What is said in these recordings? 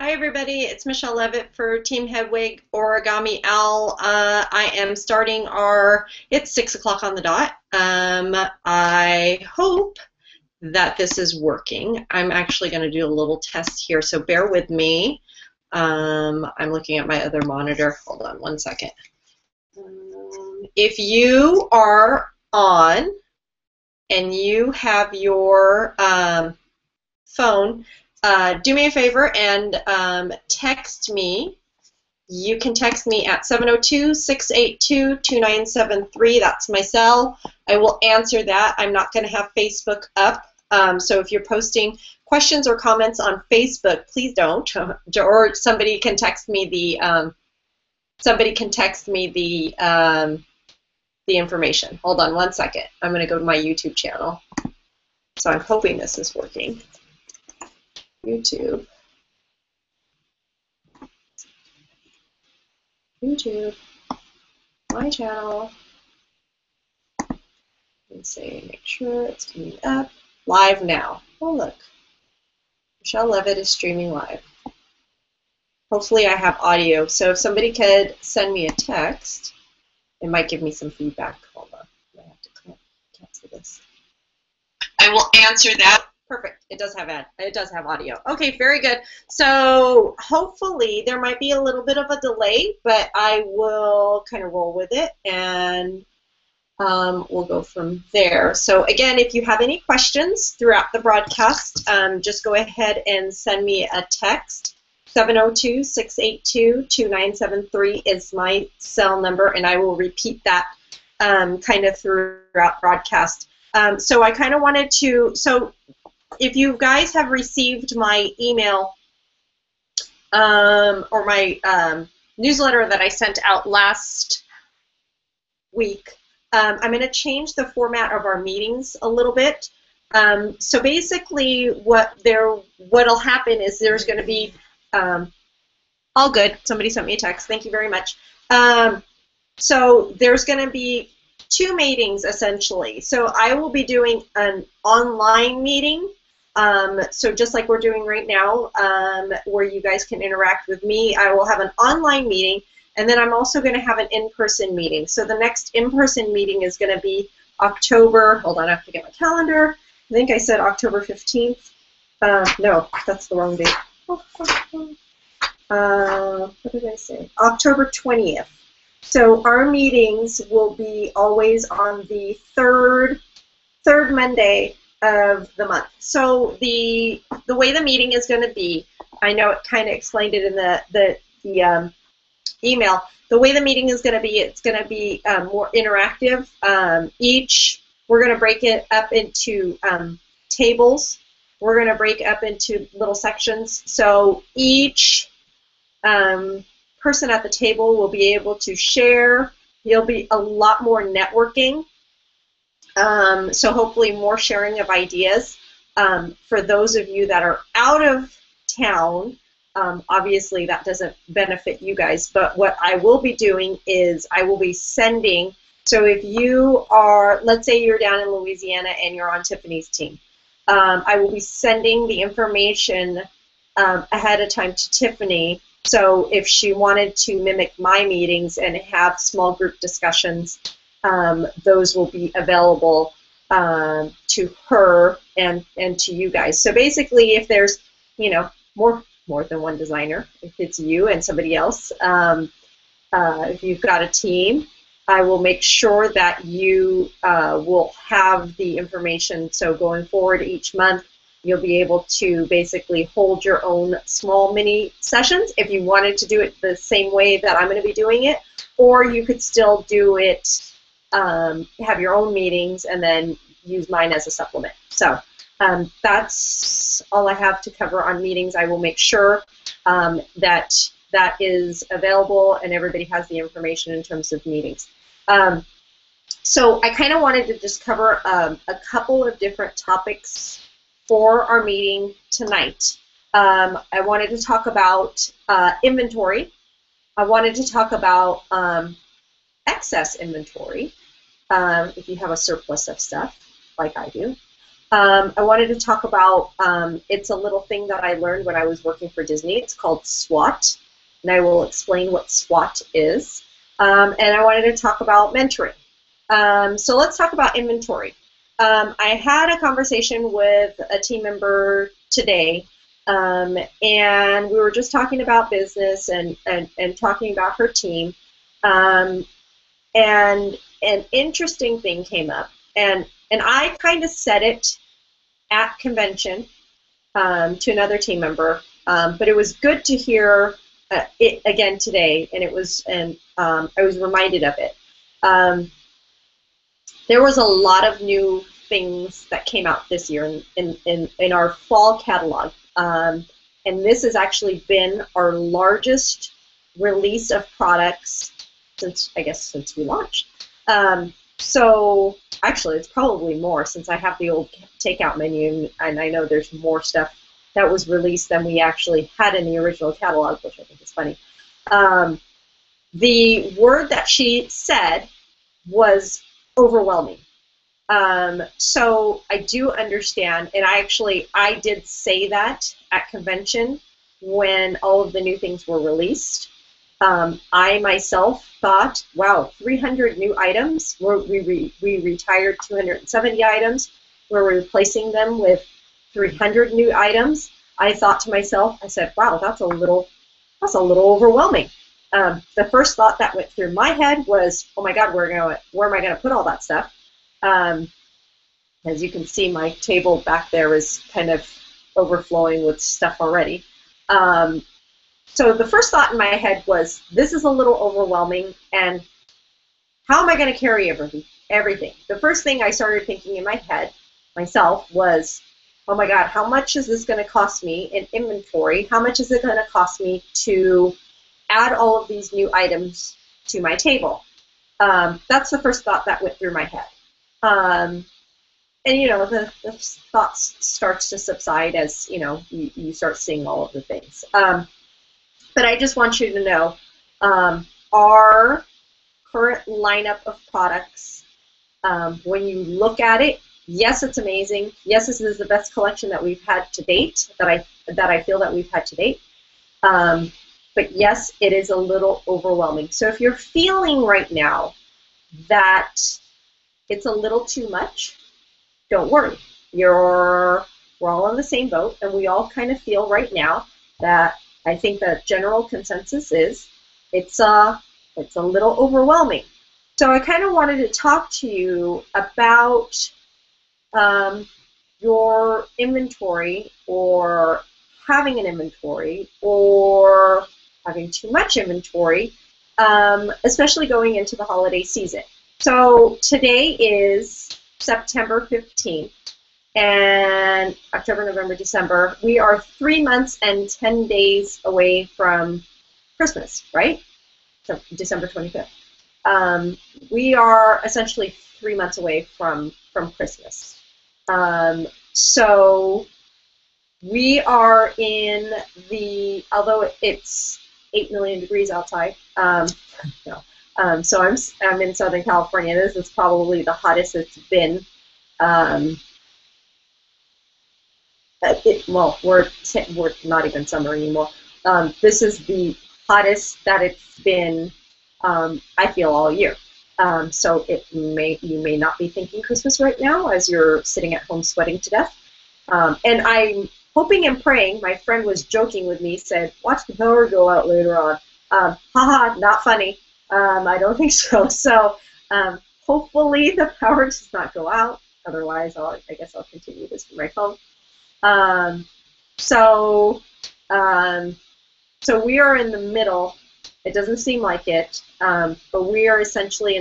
Hi everybody, it's Michelle Levitt for Team Hedwig Origami Owl. I am starting it's 6 o'clock on the dot. I hope that this is working. I'm actually going to do a little test here, so bear with me. I'm looking at my other monitor. Hold on one second. If you are on and you have your phone, do me a favor and text me. You can text me at 702-682-2973. That's my cell. I will answer that. I'm not going to have Facebook up. So if you're posting questions or comments on Facebook, please don't. Or somebody can text me the information. Hold on one second. I'm going to go to my YouTube channel. So I'm hoping this is working. YouTube, my channel. Let's see, make sure it's coming up. Live now. Oh, look. Michelle Levitt is streaming live. Hopefully I have audio. So if somebody could send me a text, it might give me some feedback. Hold on. I have to cancel this. I will answer that. Perfect. It does have audio. Okay, very good. So hopefully there might be a little bit of a delay, but I will kind of roll with it and we'll go from there. So again, if you have any questions throughout the broadcast, just go ahead and send me a text. 702-682-2973 is my cell number, and I will repeat that kind of throughout broadcast. So I kind of wanted to, if you guys have received my email or my newsletter that I sent out last week, I'm going to change the format of our meetings a little bit. So basically what'll happen is there's going to be, all good, somebody sent me a text, thank you very much. So there's going to be two meetings essentially. So I will be doing an online meeting. So just like we're doing right now, where you guys can interact with me, I will have an online meeting, and then I'm also going to have an in-person meeting. So the next in-person meeting is going to be October, hold on, I have to get my calendar. I think I said October 15th. No, that's the wrong date. What did I say? October 20th. So our meetings will be always on the third Monday of the month. So the way the meeting is going to be, I know it kind of explained it in the email. The way the meeting is going to be, it's going to be more interactive. We're going to break it up into tables. We're going to break up into little sections. So each person at the table will be able to share. There'll be a lot more networking. So hopefully more sharing of ideas. For those of you that are out of town, obviously that doesn't benefit you guys, but what I will be doing is I will be sending, so if you are, let's say you're down in Louisiana and you're on Tiffany's team, I will be sending the information ahead of time to Tiffany, so if she wanted to mimic my meetings and have small group discussions, those will be available to her and to you guys. So basically, if there's, you know, more than one designer, if it's you and somebody else, if you've got a team, I will make sure that you will have the information. So going forward each month, you'll be able to basically hold your own small mini sessions if you wanted to do it the same way that I'm going to be doing it, or you could still do it, have your own meetings and then use mine as a supplement. So that's all I have to cover on meetings. I will make sure that is available and everybody has the information in terms of meetings. So I kind of wanted to just cover a couple of different topics for our meeting tonight. I wanted to talk about inventory. I wanted to talk about excess inventory, if you have a surplus of stuff, like I do. I wanted to talk about, it's a little thing that I learned when I was working for Disney. It's called SWOT, and I will explain what SWOT is. And I wanted to talk about mentoring. So let's talk about inventory. I had a conversation with a team member today, and we were just talking about business and talking about her team. And an interesting thing came up, and I kind of said it at convention to another team member, but it was good to hear it again today, and I was reminded of it. There was a lot of new things that came out this year in our fall catalog, and this has actually been our largest release of products since we launched. So actually, it's probably more since I have the old takeout menu, and I know there's more stuff that was released than we actually had in the original catalog, which I think is funny. The word that she said was overwhelming. So I do understand, and I did say that at convention when all of the new things were released. I myself thought, wow, 300 new items. We retired 270 items. We're replacing them with 300 new items. I thought to myself, I said, wow, that's a little overwhelming. The first thought that went through my head was, oh my God, where am I gonna put all that stuff? As you can see, my table back there is kind of overflowing with stuff already. So the first thought in my head was, this is a little overwhelming, and how am I going to carry everything? The first thing I started thinking in my head myself was, oh my God, how much is this going to cost me in inventory? How much is it going to cost me to add all of these new items to my table? That's the first thought that went through my head. And you know, the thought starts to subside as you start seeing all of the things. But I just want you to know, our current lineup of products, when you look at it, yes, it's amazing. Yes, this is the best collection that we've had to date, that I feel that we've had to date. But yes, it is a little overwhelming. So if you're feeling right now that it's a little too much, don't worry. We're all in the same boat, and we all kind of feel right now that I think the general consensus is it's a little overwhelming. So I kind of wanted to talk to you about your inventory, or having an inventory, or having too much inventory, especially going into the holiday season. So today is September 15th. And October, November, December, we are 3 months and 10 days away from Christmas, right? So December 25th. We are essentially 3 months away from Christmas. So we are in although it's 8 million degrees outside, so I'm in Southern California. This is probably the hottest it's been. Well, we're not even summer anymore. This is the hottest that it's been, I feel, all year. So you may not be thinking Christmas right now as you're sitting at home sweating to death. And I'm hoping and praying. My friend was joking with me, said, "Watch the power go out later on." Haha, not funny. I don't think so. So hopefully the power does not go out. Otherwise, I guess I'll continue this from my phone. So we are in the middle. It doesn't seem like it, but we are essentially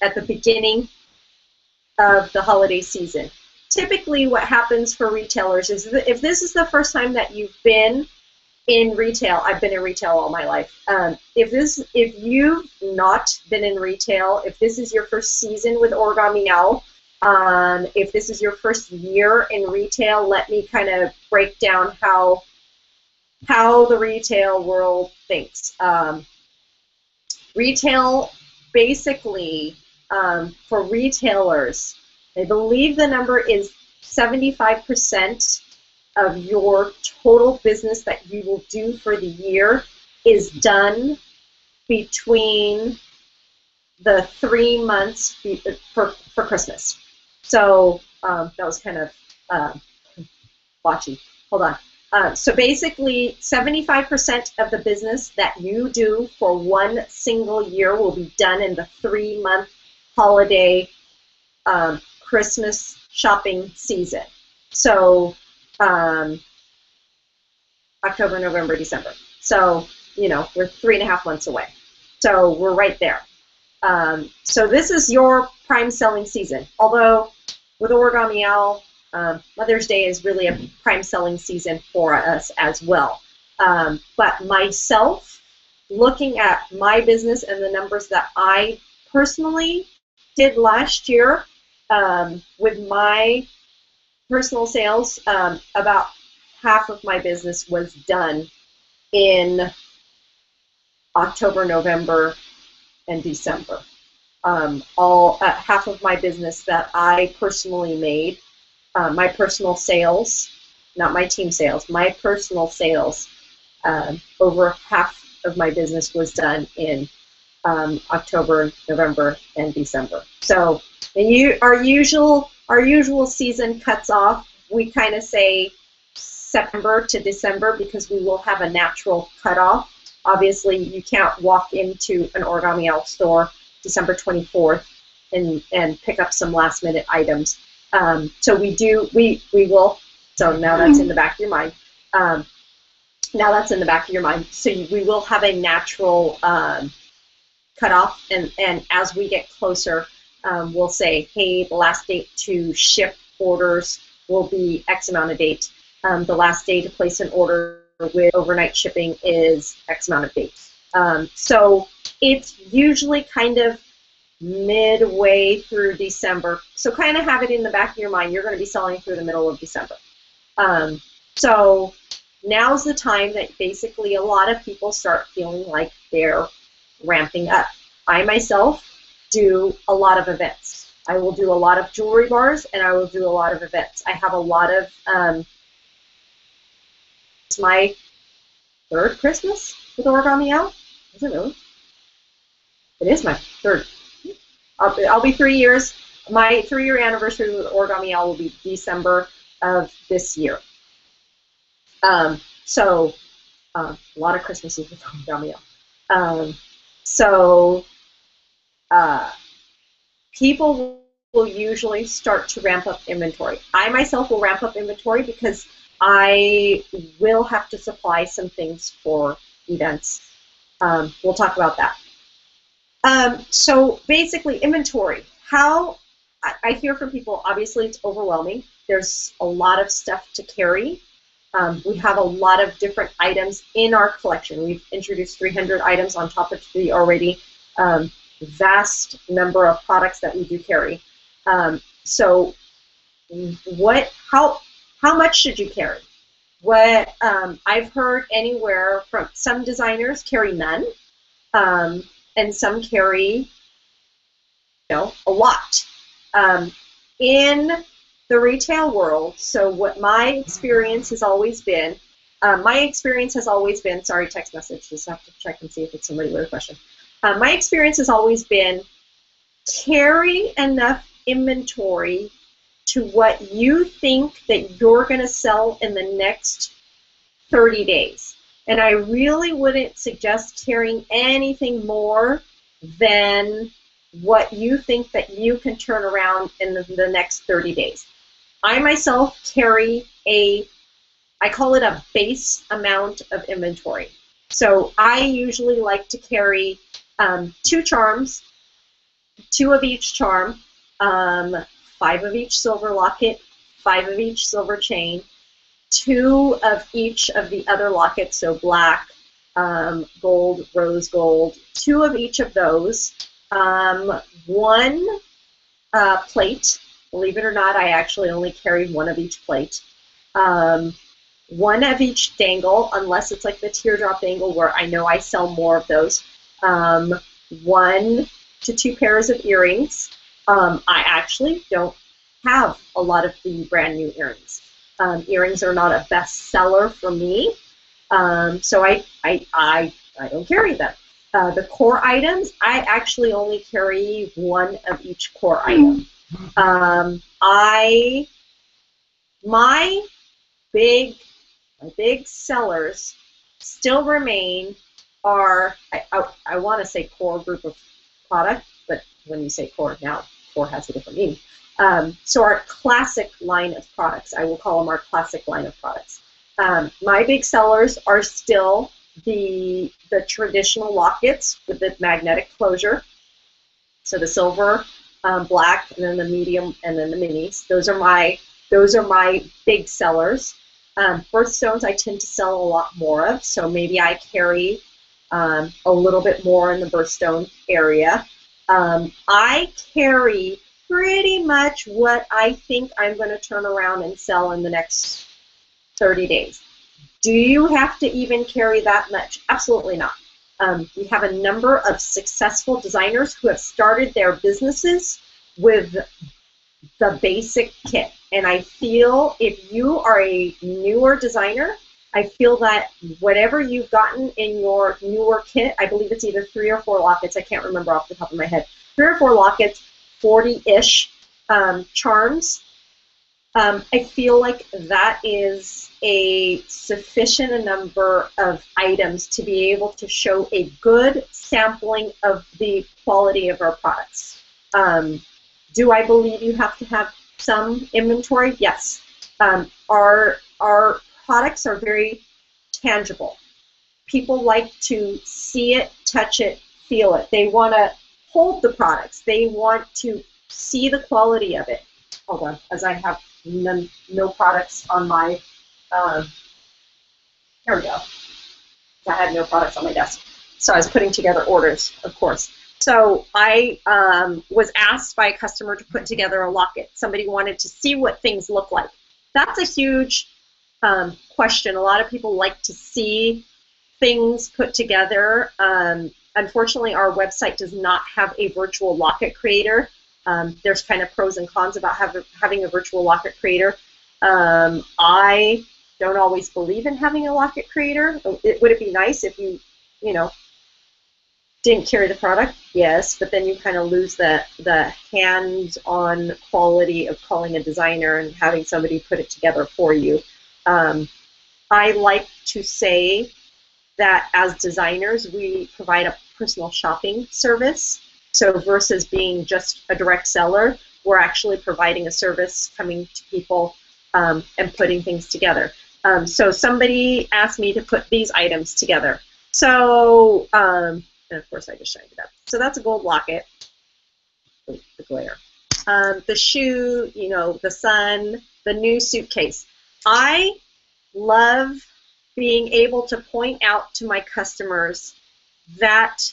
at the beginning of the holiday season. Typically, what happens for retailers is that if this is the first time that you've been in retail, I've been in retail all my life. If you've not been in retail, if this is your first season with Origami Now, if this is your first year in retail, let me kind of break down how the retail world thinks. Retail, basically, for retailers, I believe the number is 75% of your total business that you will do for the year is done between the 3 months for Christmas. So that was kind of botchy. Hold on. So basically, 75% of the business that you do for one single year will be done in the 3-month holiday Christmas shopping season. So October, November, December. So, you know, we're 3.5 months away. So we're right there. So this is your prime selling season. Although with Origami Owl, Mother's Day is really a prime selling season for us as well. But myself, looking at my business and the numbers that I personally did last year with my personal sales, about half of my business was done in October, November, and December. Half of my business that I personally made, my personal sales, not my team sales, my personal sales, over half of my business was done in October, November, and December. So our usual season cuts off. We kind of say September to December because we will have a natural cutoff. Obviously, you can't walk into an Origami Owl store December 24th and pick up some last minute items. So we will. So now that's in the back of your mind. So we will have a natural cutoff, and as we get closer, we'll say, hey, the last date to ship orders will be X amount of date. The last day to place an order with overnight shipping is X amount of dates. So it's usually kind of midway through December. So kind of have it in the back of your mind. You're going to be selling through the middle of December. So now's the time that basically a lot of people start feeling like they're ramping up. I myself do a lot of events. I will do a lot of jewelry bars, and I will do a lot of events. I have a lot of, it's my 3rd Christmas with Origami Owl. Is it really? It is my 3rd. I'll be 3 years. My 3-year anniversary with Origami Owl will be December of this year. So a lot of Christmases with Origami Owl. People will usually start to ramp up inventory. I myself will ramp up inventory because I will have to supply some things for events. We'll talk about that. So basically, inventory. How I hear from people, obviously it's overwhelming. There's a lot of stuff to carry. We have a lot of different items in our collection. We've introduced 300 items on top of the already vast number of products that we do carry. So how much should you carry? What I've heard anywhere from some designers carry none, and some carry, a lot. In the retail world, so what my experience has always been, sorry, text message, just have to check and see if it's somebody with a question. My experience has always been carry enough inventory to what you think that you're going to sell in the next 30 days. And I really wouldn't suggest carrying anything more than what you think that you can turn around in the next 30 days. I myself carry I call it a base amount of inventory. So I usually like to carry 2 charms, 2 of each charm, 5 of each silver locket, 5 of each silver chain, 2 of each of the other lockets, so black, gold, rose gold, 2 of each of those, 1 plate. Believe it or not, I actually only carry 1 of each plate. 1 of each dangle, unless it's like the teardrop dangle where I know I sell more of those. 1 to 2 pairs of earrings. I actually don't have a lot of the brand new earrings. Earrings are not a bestseller for me, so I don't carry them. The core items, I actually only carry one of each core item. My big sellers still remain are, I want to say core group of product, but when you say core now, core has a different meaning. So our classic line of products, I will call them our classic line of products. My big sellers are still the traditional lockets with the magnetic closure. So the silver, black, and then the medium, and then the minis. Those are my big sellers. Birthstones I tend to sell a lot more of, so maybe I carry a little bit more in the birthstone area. I carry pretty much what I think I'm going to turn around and sell in the next 30 days. Do you have to even carry that much? Absolutely not. We have a number of successful designers who have started their businesses with the basic kit. And I feel if you are a newer designer, I feel that whatever you've gotten in your newer kit, I believe it's either 3 or 4 lockets, I can't remember off the top of my head, 3 or 4 lockets, 40-ish charms, I feel like that is a sufficient number of items to be able to show a good sampling of the quality of our products. Do I believe you have to have some inventory? Yes. Our products are very tangible. People like to see it, touch it, feel it. They want to hold the products. They want to see the quality of it. Hold on, as I have no products on my, here we go. I had no products on my desk. So I was putting together orders, of course. So I was asked by a customer to put together a locket. Somebody wanted to see what things look like. That's a huge question. A lot of people like to see things put together. Unfortunately, our website does not have a virtual locket creator. There's kind of pros and cons about having a virtual locket creator. I don't always believe in having a locket creator. Would it be nice if you didn't carry the product? Yes, but then you kind of lose the hands-on quality of calling a designer and having somebody put it together for you. I like to say that as designers, we provide a personal shopping service. So versus being just a direct seller, we're actually providing a service, coming to people and putting things together. So somebody asked me to put these items together. So, and of course I just shined it up. So that's a gold locket, the glare. The shoe, the sun, the new suitcase. I love being able to point out to my customers that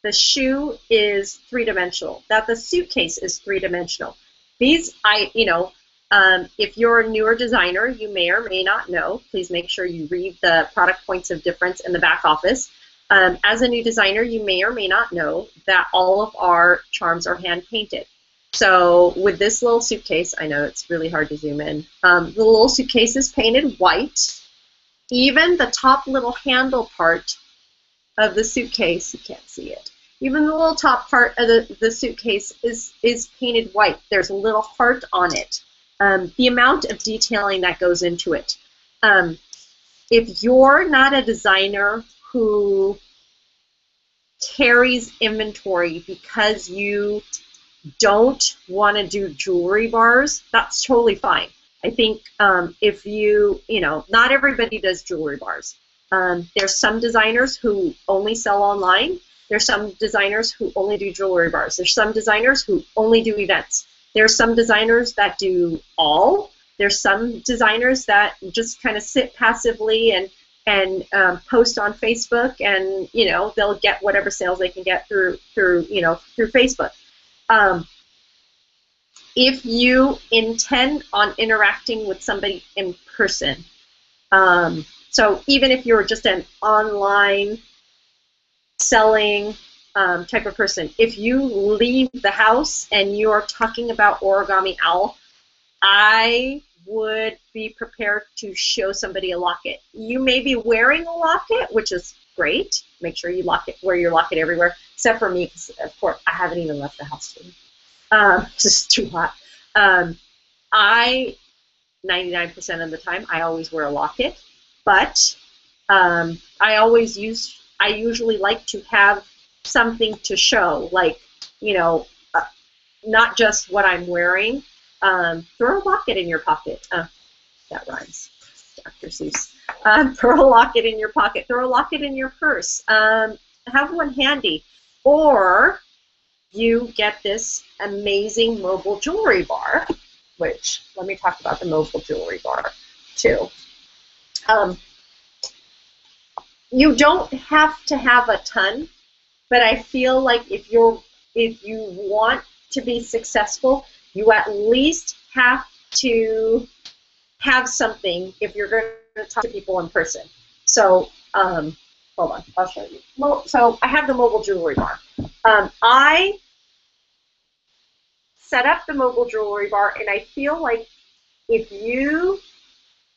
the shoe is 3-dimensional, that the suitcase is 3-dimensional. These, if you're a newer designer, you may or may not know. Please make sure you read the product points of difference in the back office. As a new designer, you may or may not know that all of our charms are hand painted. So with this little suitcase, I know it's really hard to zoom in, the little suitcase is painted white. Even the top little handle part of the suitcase, you can't see it, even the little top part of the suitcase is painted white. There's a little heart on it. The amount of detailing that goes into it. If you're not a designer who carries inventory because you don't want to do jewelry bars, that's totally fine. I think if not everybody does jewelry bars. There's some designers who only sell online. There's some designers who only do jewelry bars. There's some designers who only do events. There's some designers that do all. There's some designers that just kind of sit passively and post on Facebook, and they'll get whatever sales they can get through Facebook. If you intend on interacting with somebody in person, so even if you're just an online selling type of person, if you leave the house and you are talking about Origami Owl, I would be prepared to show somebody a locket. You may be wearing a locket, which is great. Make sure you wear your locket everywhere, except for me, because of course I haven't even left the house today. It's just too hot. I 99% of the time I always wear a locket, but I usually like to have something to show, like, not just what I'm wearing. Throw a locket in your pocket. That rhymes. Dr. Seuss. Throw a locket in your pocket. Throw a locket in your purse. Have one handy. Or you get this amazing mobile jewelry bar, which, let me talk about the mobile jewelry bar too. You don't have to have a ton, but I feel like if you want to be successful, you at least have to have something if you're going to talk to people in person. So, hold on, I'll show you. So I have the mobile jewelry bar. I set up the mobile jewelry bar, and I feel like if you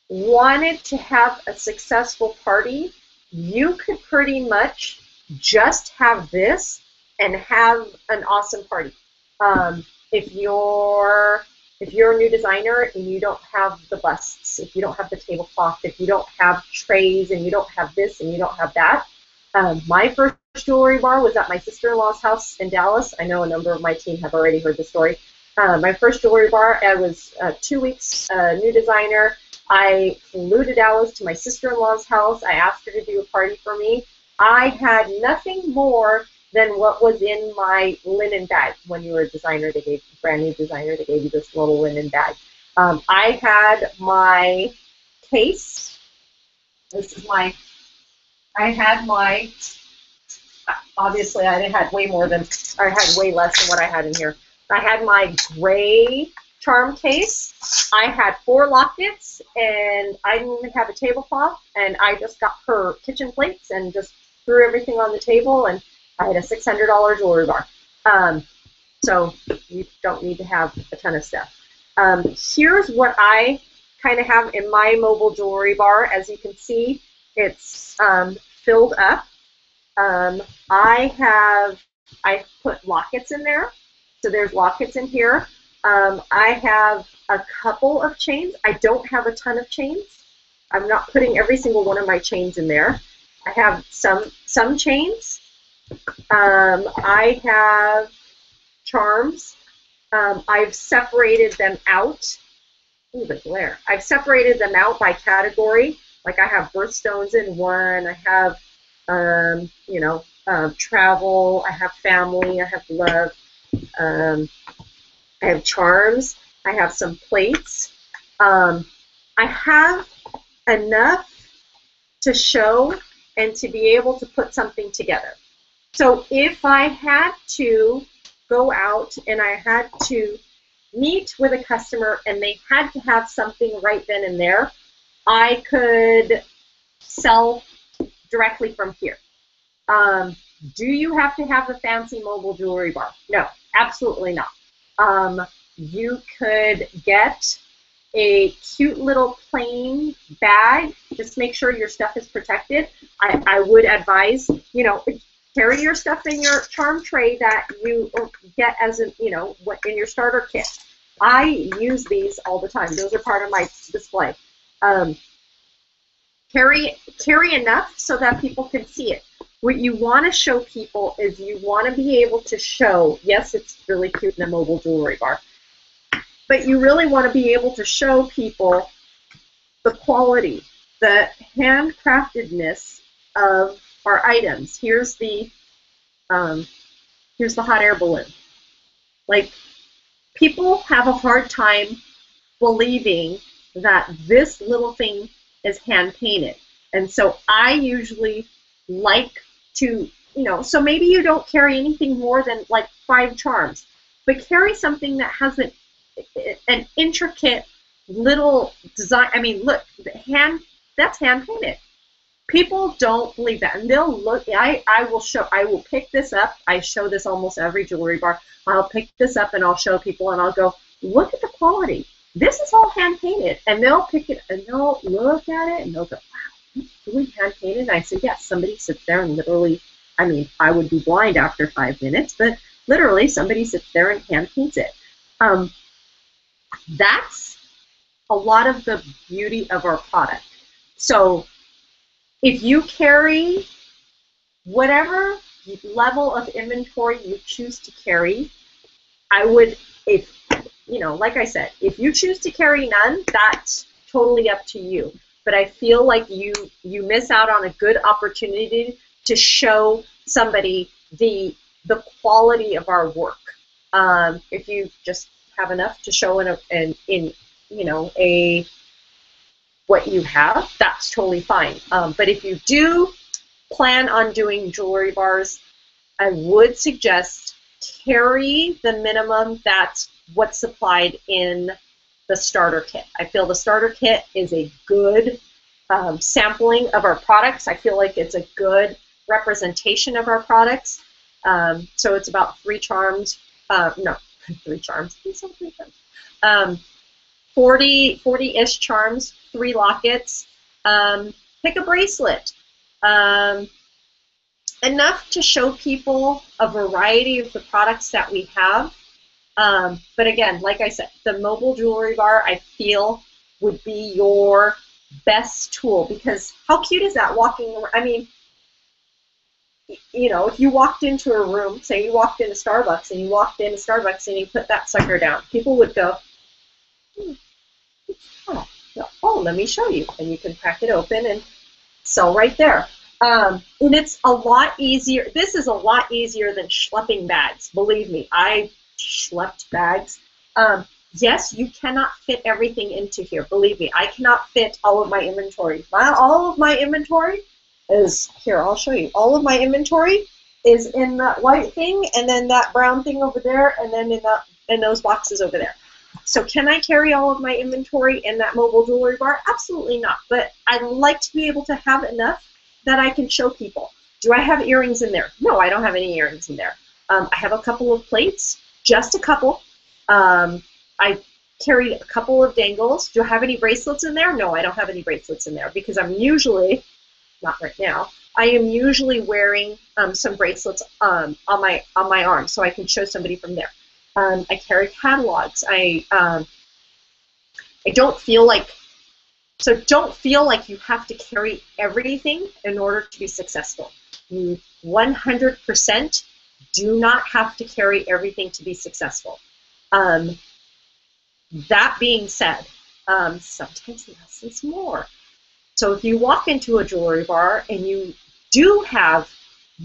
wanted to have a successful party, you could pretty much just have this and have an awesome party. If you're a new designer and you don't have the busts, if you don't have the tablecloth, if you don't have trays and you don't have this and you don't have that. My first jewelry bar was at my sister-in-law's house in Dallas. I know a number of my team have already heard the story. My first jewelry bar, I was 2 weeks new designer. I flew to Dallas to my sister-in-law's house. I asked her to do a party for me. I had nothing more than what was in my linen bag. When you were a designer, brand new designer, they gave you this little linen bag. I had my case. Obviously I had way less than what I had in here. I had my gray charm case. I had 4 lockets, and I didn't even have a tablecloth, and I just got her kitchen plates and just threw everything on the table, and I had a $600 jewelry bar. So you don't need to have a ton of stuff. Here's what I kind of have in my mobile jewelry bar. As you can see, it's filled up. I put lockets in there. So there's lockets in here. I have a couple of chains. I don't have a ton of chains. I'm not putting every single one of my chains in there. I have some chains. I have charms. I've separated them out. Ooh, the glare. I've separated them out by category. Like I have birthstones in one. I have, travel. I have family. I have love. I have charms. I have some plates. I have enough to show and to be able to put something together. So if I had to go out and I had to meet with a customer and they had to have something right then and there, I could sell directly from here. Do you have to have a fancy mobile jewelry bar? No, absolutely not. You could get a cute little plain bag. Just make sure your stuff is protected. I would advise, carry your stuff in your charm tray that you get as in your starter kit. I use these all the time. Those are part of my display. Carry enough so that people can see it. What you want to show people is you want to be able to show, yes, it's really cute in a mobile jewelry bar, but you really want to be able to show people the quality, the handcraftedness of our items. Here's the hot air balloon. Like, people have a hard time believing that this little thing is hand painted, and so I usually like to, so maybe you don't carry anything more than like 5 charms, but carry something that has an intricate little design. I mean, look, that's hand painted. People don't believe that, and they'll look. I will pick this up. I show this almost every jewelry bar. I'll pick this up and I'll show people, and I'll go, look at the quality. this is all hand painted. And they'll pick it and they'll look at it and they'll go, wow, it's really hand painted. And I said, yes, somebody sits there and literally, I mean, I would be blind after 5 minutes, but literally somebody sits there and hand paints it. That's a lot of the beauty of our product. So if you carry whatever level of inventory you choose to carry, I would, if, you know, like I said, if you choose to carry none, that's totally up to you. But I feel like you miss out on a good opportunity to show somebody the quality of our work. If you just have enough to show in you know, what you have, that's totally fine. But if you do plan on doing jewelry bars, I would suggest carry the minimum that's what's supplied in the starter kit. I feel the starter kit is a good sampling of our products. I feel like it's a good representation of our products. So it's about 3 charms, no, 3 charms, 40-ish charms, 3 lockets, pick a bracelet. Enough to show people a variety of the products that we have. But again, like I said, the mobile jewelry bar, I feel, would be your best tool, because how cute is that walking around? I mean, you know, if you walked into a room, say you walked into Starbucks and you walked into Starbucks and you put that sucker down, people would go, oh, let me show you. And you can crack it open and sell right there. And it's a lot easier. This is a lot easier than schlepping bags. Believe me, I schlepped bags. Yes, you cannot fit everything into here. Believe me, I cannot fit all of my inventory. All of my inventory is here. I'll show you. All of my inventory is in that white thing, and then that brown thing over there, and then in those boxes over there. So can I carry all of my inventory in that mobile jewelry bar? Absolutely not. But I'd like to be able to have enough that I can show people. Do I have earrings in there? No, I don't have any earrings in there. I have a couple of plates, just a couple. I carried a couple of dangles. Do I have any bracelets in there? No, I don't have any bracelets in there, because I'm usually, not right now, I am usually wearing some bracelets on my arm, so I can show somebody from there. I carry catalogs. I don't feel like, so don't feel like you have to carry everything in order to be successful. You 100% do not have to carry everything to be successful. That being said, sometimes less is more. So if you walk into a jewelry bar and you do have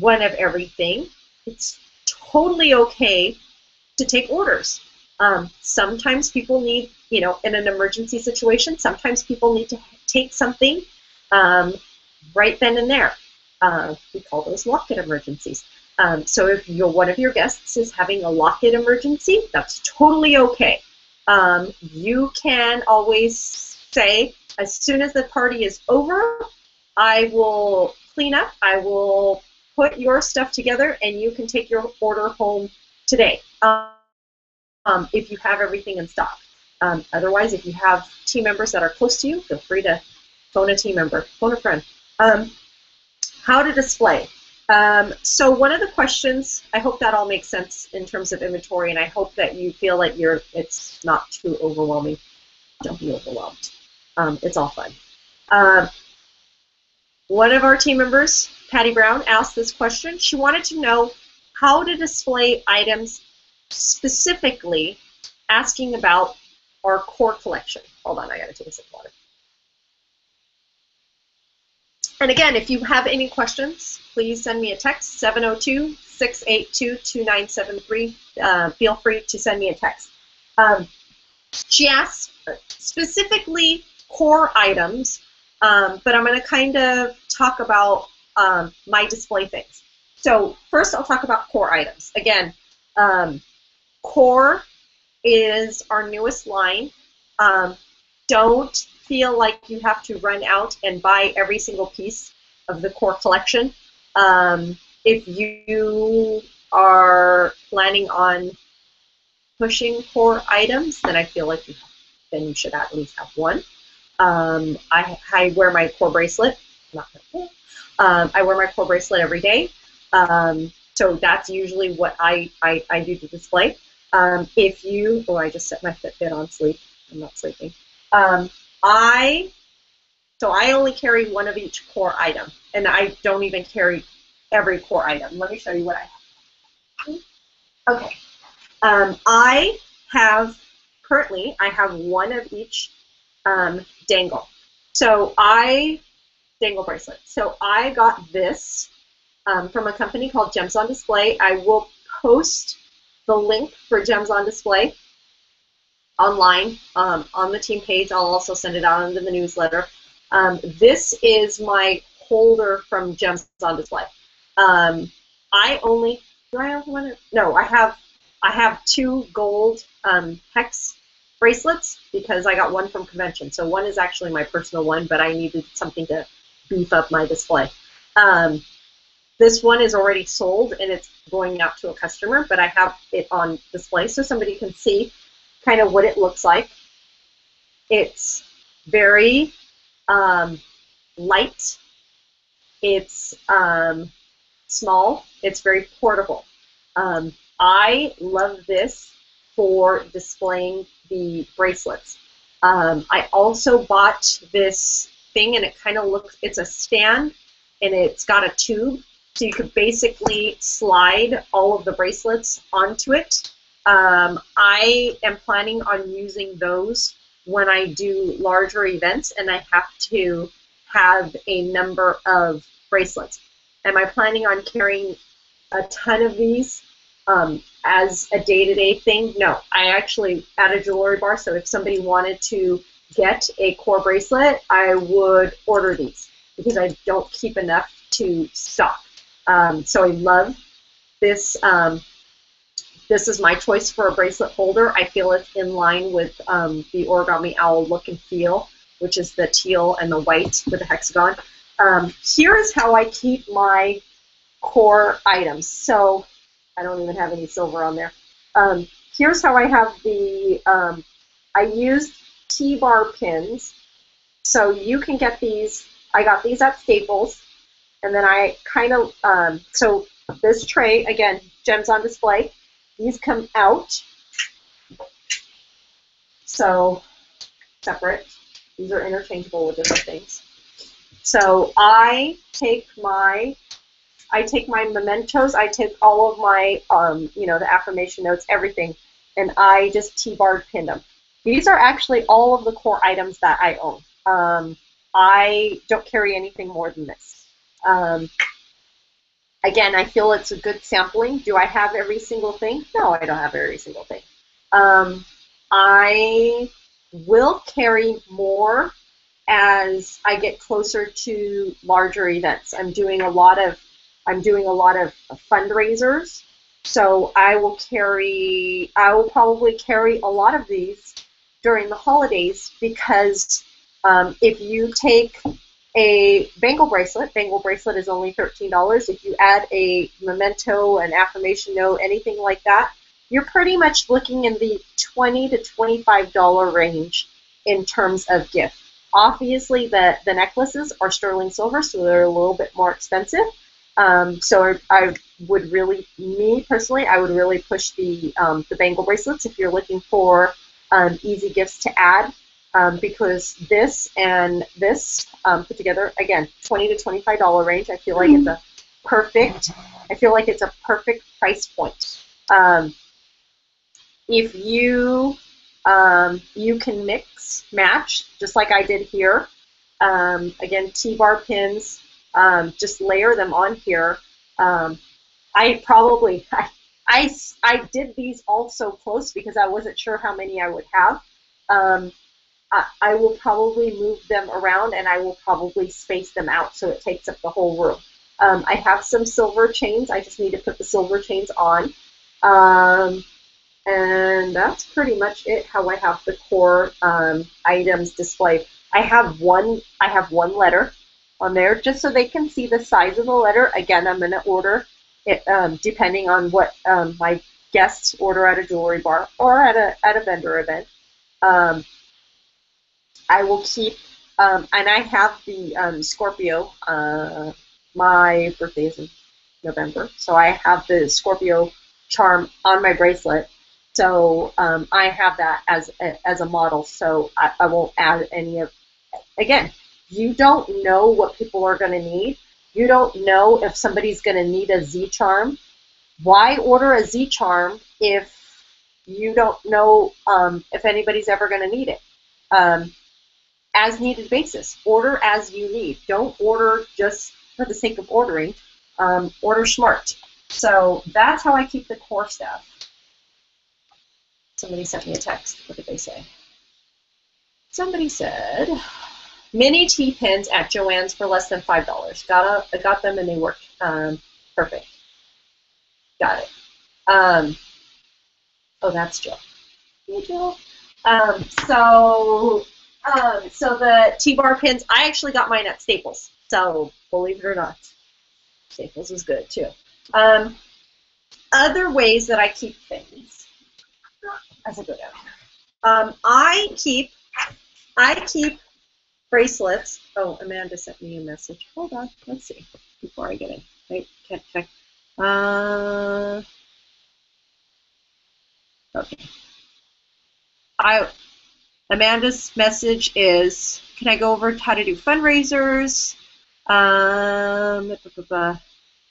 one of everything, it's totally okay to take orders. Sometimes people need, you know, in an emergency situation, sometimes people need to take something right then and there. We call those locket emergencies. So if one of your guests is having a locket emergency, that's totally okay. You can always say, as soon as the party is over, I will clean up, I will put your stuff together, and you can take your order home today. If you have everything in stock. Otherwise, if you have team members that are close to you, feel free to phone a team member, phone a friend. How to display. So one of the questions, I hope that all makes sense in terms of inventory, and I hope that you feel like it's not too overwhelming. Don't be overwhelmed. It's all fun. One of our team members, Patty Brown, asked this question. She wanted to know how to display items, specifically asking about our core collection. Hold on, I gotta take a sip of water. And again, if you have any questions, please send me a text, 702-682-2973. Feel free to send me a text. She asked specifically core items, but I'm going to kind of talk about my display things. So first I'll talk about core items. Again, core is our newest line. Don't feel like you have to run out and buy every single piece of the core collection. If you are planning on pushing core items, then I feel like then you should at least have one. I wear my core bracelet. Not I wear my core bracelet every day. So that's usually what I do to display. If you, I just set my Fitbit on sleep. I'm not sleeping. So I only carry one of each core item, and I don't even carry every core item. Let me show you what I have. Okay. Currently I have one of each dangle. Dangle bracelet. So I got this from a company called Gems on Display. I will post the link for Gems on Display online on the team page. I'll also send it out into the newsletter. This is my holder from Gems on Display. I have two gold hex bracelets because I got one from convention. So one is actually my personal one, but I needed something to beef up my display. This one is already sold and it's going out to a customer, but I have it on display so somebody can see kind of what it looks like. It's very light. It's small. It's very portable. I love this for displaying the bracelets. I also bought this thing, and it kind of looks, it's a stand, and it's got a tube, so you could basically slide all of the bracelets onto it. I am planning on using those when I do larger events, and I have to have a number of bracelets. Am I planning on carrying a ton of these as a day-to-day thing? No. I actually, at a jewelry bar, so if somebody wanted to get a core bracelet, I would order these because I don't keep enough to stock. So I love this. This is my choice for a bracelet holder. I feel it's in line with the Origami Owl look and feel, which is the teal and the white with the hexagon. Here is how I keep my core items. So I don't even have any silver on there. Here's how I have the, I used T-bar pins. So you can get these, I got these at Staples. And then I kind of, so this tray, again, Gems on Display. These come out. So separate. These are interchangeable with different things. So I take my mementos, I take all of my, the affirmation notes, everything, and I just T-bar pinned them. These are actually all of the core items that I own. I don't carry anything more than this. Again, I feel it's a good sampling. Do I have every single thing? No, I don't have every single thing. I will carry more as I get closer to larger events. I'm doing a lot of fundraisers, so I will probably carry a lot of these during the holidays because if you take a bangle bracelet is only $13. If you add a memento, an affirmation note, anything like that, you're pretty much looking in the $20 to $25 range in terms of gift. Obviously, the necklaces are sterling silver, so they're a little bit more expensive. So I would really, me personally, I would really push the bangle bracelets if you're looking for easy gifts to add, because this and this put together, again, $20 to $25 range. I feel like it's a perfect. I feel like it's a perfect price point. If you you can mix, match, just like I did here. Again, T-bar pins. Just layer them on here. I did these all so close because I wasn't sure how many I would have. I will probably move them around and I will probably space them out so it takes up the whole room. I have some silver chains. I just need to put the silver chains on. And that's pretty much it, how I have the core items displayed. I have one letter on there just so they can see the size of the letter. Again, I'm going to order it depending on what my guests order at a jewelry bar or at a vendor event. I will keep, and I have the Scorpio. My birthday is in November, so I have the Scorpio charm on my bracelet. So I have that as a model. So I won't add any of. Again, you don't know what people are going to need. You don't know if somebody's going to need a Z charm. Why order a Z charm if you don't know if anybody's ever going to need it? As needed basis. Order as you need. Don't order just for the sake of ordering. Order smart. So that's how I keep the core stuff. Somebody sent me a text. What did they say? Somebody said, mini T-pins at Joann's for less than $5. I got them and they worked. Perfect. Got it. Oh, that's Jill. Hey, Jill. So the T-bar pins, I actually got mine at Staples. So believe it or not, Staples is good too. Other ways that I keep things as I go down. I keep bracelets. Oh, Amanda sent me a message. Hold on, let's see before I get in. Wait, can't check. Okay. Amanda's message is, can I go over how to do fundraisers?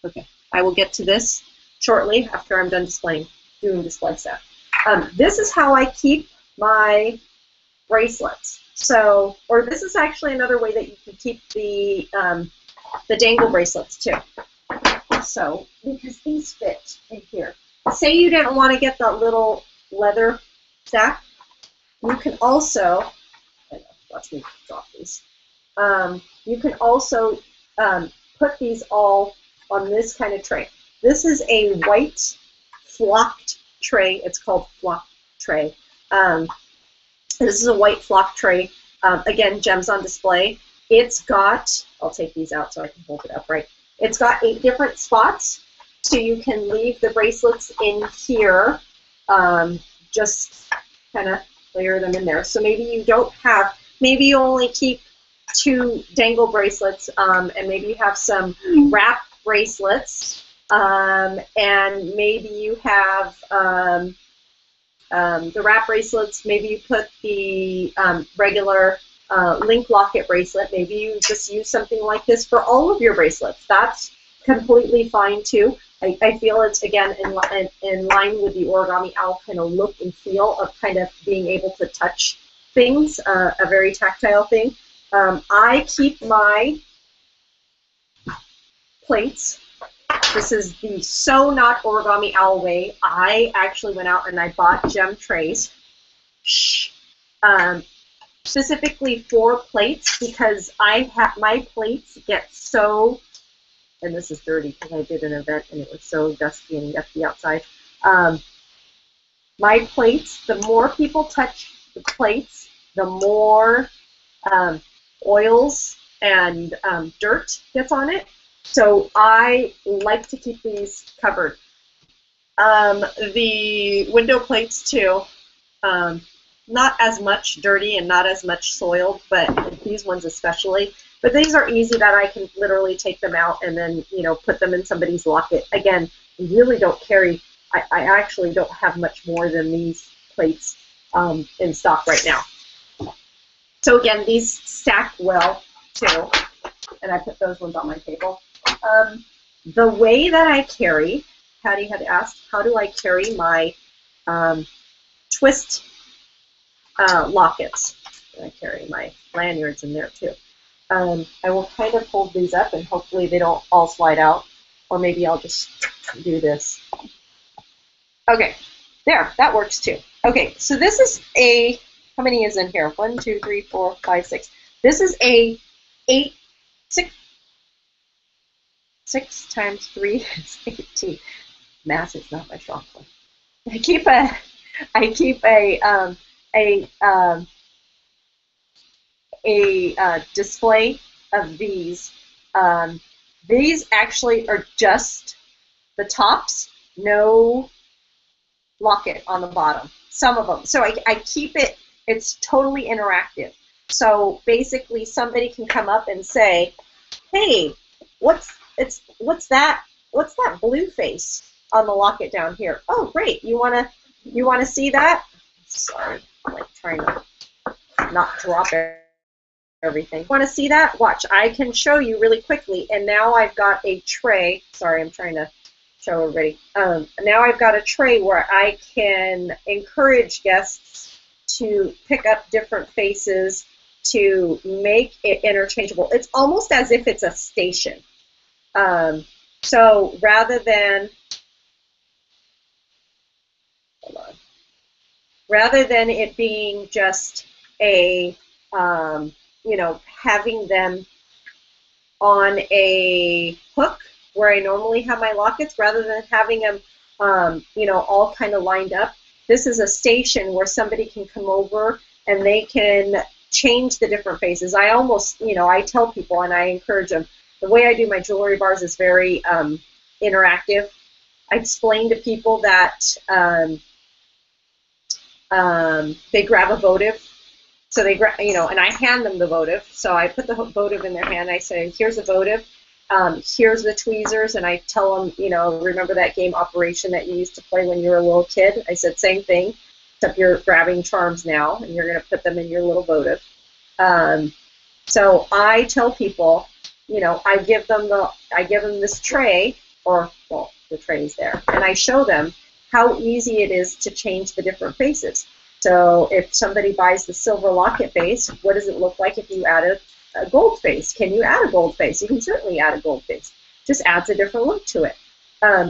Okay, I will get to this shortly after I'm done doing display stuff. This is how I keep my bracelets. So, or this is actually another way that you can keep the dangle bracelets too. So, because these fit in here. Say you didn't want to get that little leather stack. You can also, watch me drop these. You can also put these all on this kind of tray. This is a white flocked tray. It's called flock tray. This is a white flock tray. Again, gems on display. It's got, I'll take these out so I can hold it up right. It's got 8 different spots, so you can leave the bracelets in here. Just kind of layer them in there. So maybe you don't have, maybe you only keep 2 dangle bracelets, and maybe you have some wrap bracelets, and maybe you have the wrap bracelets, maybe you put the regular link locket bracelet, maybe you just use something like this for all of your bracelets. That's completely fine too. I feel it's, again, in line with the Origami Owl kind of look and feel of kind of being able to touch things, a very tactile thing. I keep my plates. This is the So Not Origami Owl way. I actually went out and I bought gem trays, specifically for plates, because my plates get so, and this is dirty because I did an event and it was so dusty and yucky outside. My plates, the more people touch the plates, the more oils and dirt gets on it. So I like to keep these covered. The window plates too, not as much dirty and not as much soiled, but these ones especially. But these are easy that I can literally take them out and then, you know, put them in somebody's locket. Again, we really don't carry, I actually don't have much more than these plates in stock right now. So again, these stack well too, and I put those ones on my table. The way that I carry, Patty had asked, how do I carry my twist lockets? And I carry my lanyards in there too. I will kind of hold these up and hopefully they don't all slide out, or maybe I'll just do this. Okay, there, that works too. Okay, so this is a, how many is in here? 1, 2, 3, 4, 5, 6. This is a 6 times 3 is 18. Math is not my strong point. I keep a display of these. These actually are just the tops, no locket on the bottom. Some of them. So I keep it, it's totally interactive. So basically, somebody can come up and say, "Hey, what's that? What's that blue face on the locket down here? Oh, great! You wanna see that?" Sorry, I'm like trying to not drop everything. Want to see that? Watch. I can show you really quickly. And now I've got a tray. Sorry, I'm trying to show everybody. Now I've got a tray where I can encourage guests to pick up different faces to make it interchangeable. It's almost as if it's a station. So rather than, hold on, rather than it being just a, having them on a hook where I normally have my lockets, rather than having them, all kind of lined up. This is a station where somebody can come over and they can change the different faces. I almost, I tell people and I encourage them, the way I do my jewelry bars is very interactive. I explain to people that they grab a votive. So they grab, and I hand them the votive. So I put the votive in their hand. I say, "Here's a votive. Here's the tweezers," and I tell them, remember that game Operation that you used to play when you were a little kid? I said, same thing, except you're grabbing charms now, and you're going to put them in your little votive. So I tell people, I give them this tray, or well, the tray's there, and I show them how easy it is to change the different faces. So if somebody buys the silver locket face, what does it look like if you add a gold face? Can you add a gold face? You can certainly add a gold face. Just adds a different look to it.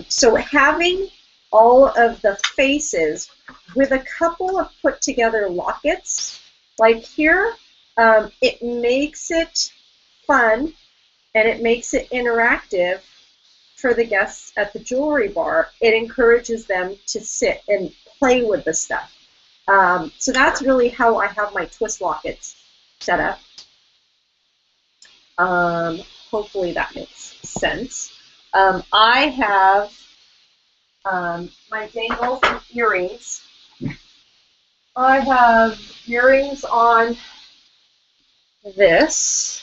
So having all of the faces with a couple of put together lockets, like here, it makes it fun and it makes it interactive for the guests at the jewelry bar. It encourages them to sit and play with the stuff. So that's really how I have my twist lockets set up. Hopefully that makes sense. I have my dangles and earrings. I have earrings on this.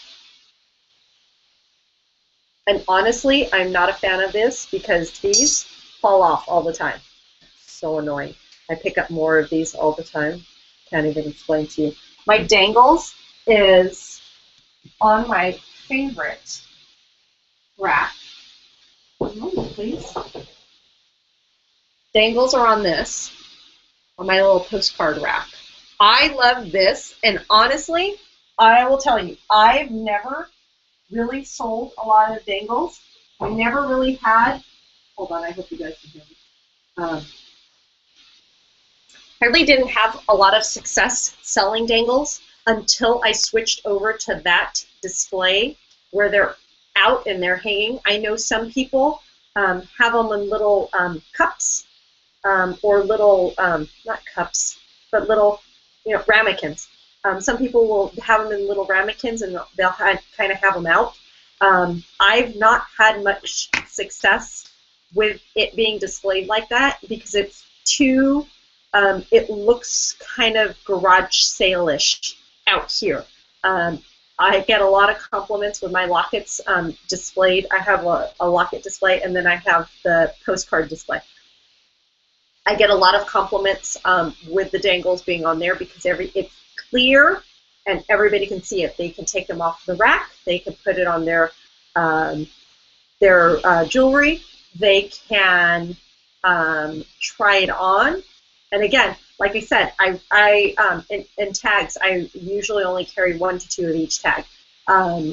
And honestly, I'm not a fan of this because these fall off all the time. So annoying. I pick up more of these all the time. Can't even explain to you. My dangles is on my favorite rack. One moment, please. Dangles are on this, on my little postcard rack. I love this, and honestly, I will tell you, I've never really sold a lot of dangles. I never really had, hold on, I hope you guys can hear me. I really didn't have a lot of success selling dangles until I switched over to that display where they're out and they're hanging. I know some people have them in little cups or little, not cups, but little, ramekins. Some people will have them in little ramekins and they'll kind of have them out. I've not had much success with it being displayed like that because it's too, it looks kind of garage sale-ish out here. I get a lot of compliments with my lockets displayed. I have a locket display and then I have the postcard display. I get a lot of compliments with the dangles being on there because it's clear and everybody can see it. They can take them off the rack. They can put it on their jewelry. They can try it on. And again, like I said, in tags, I usually only carry 1 to 2 of each tag.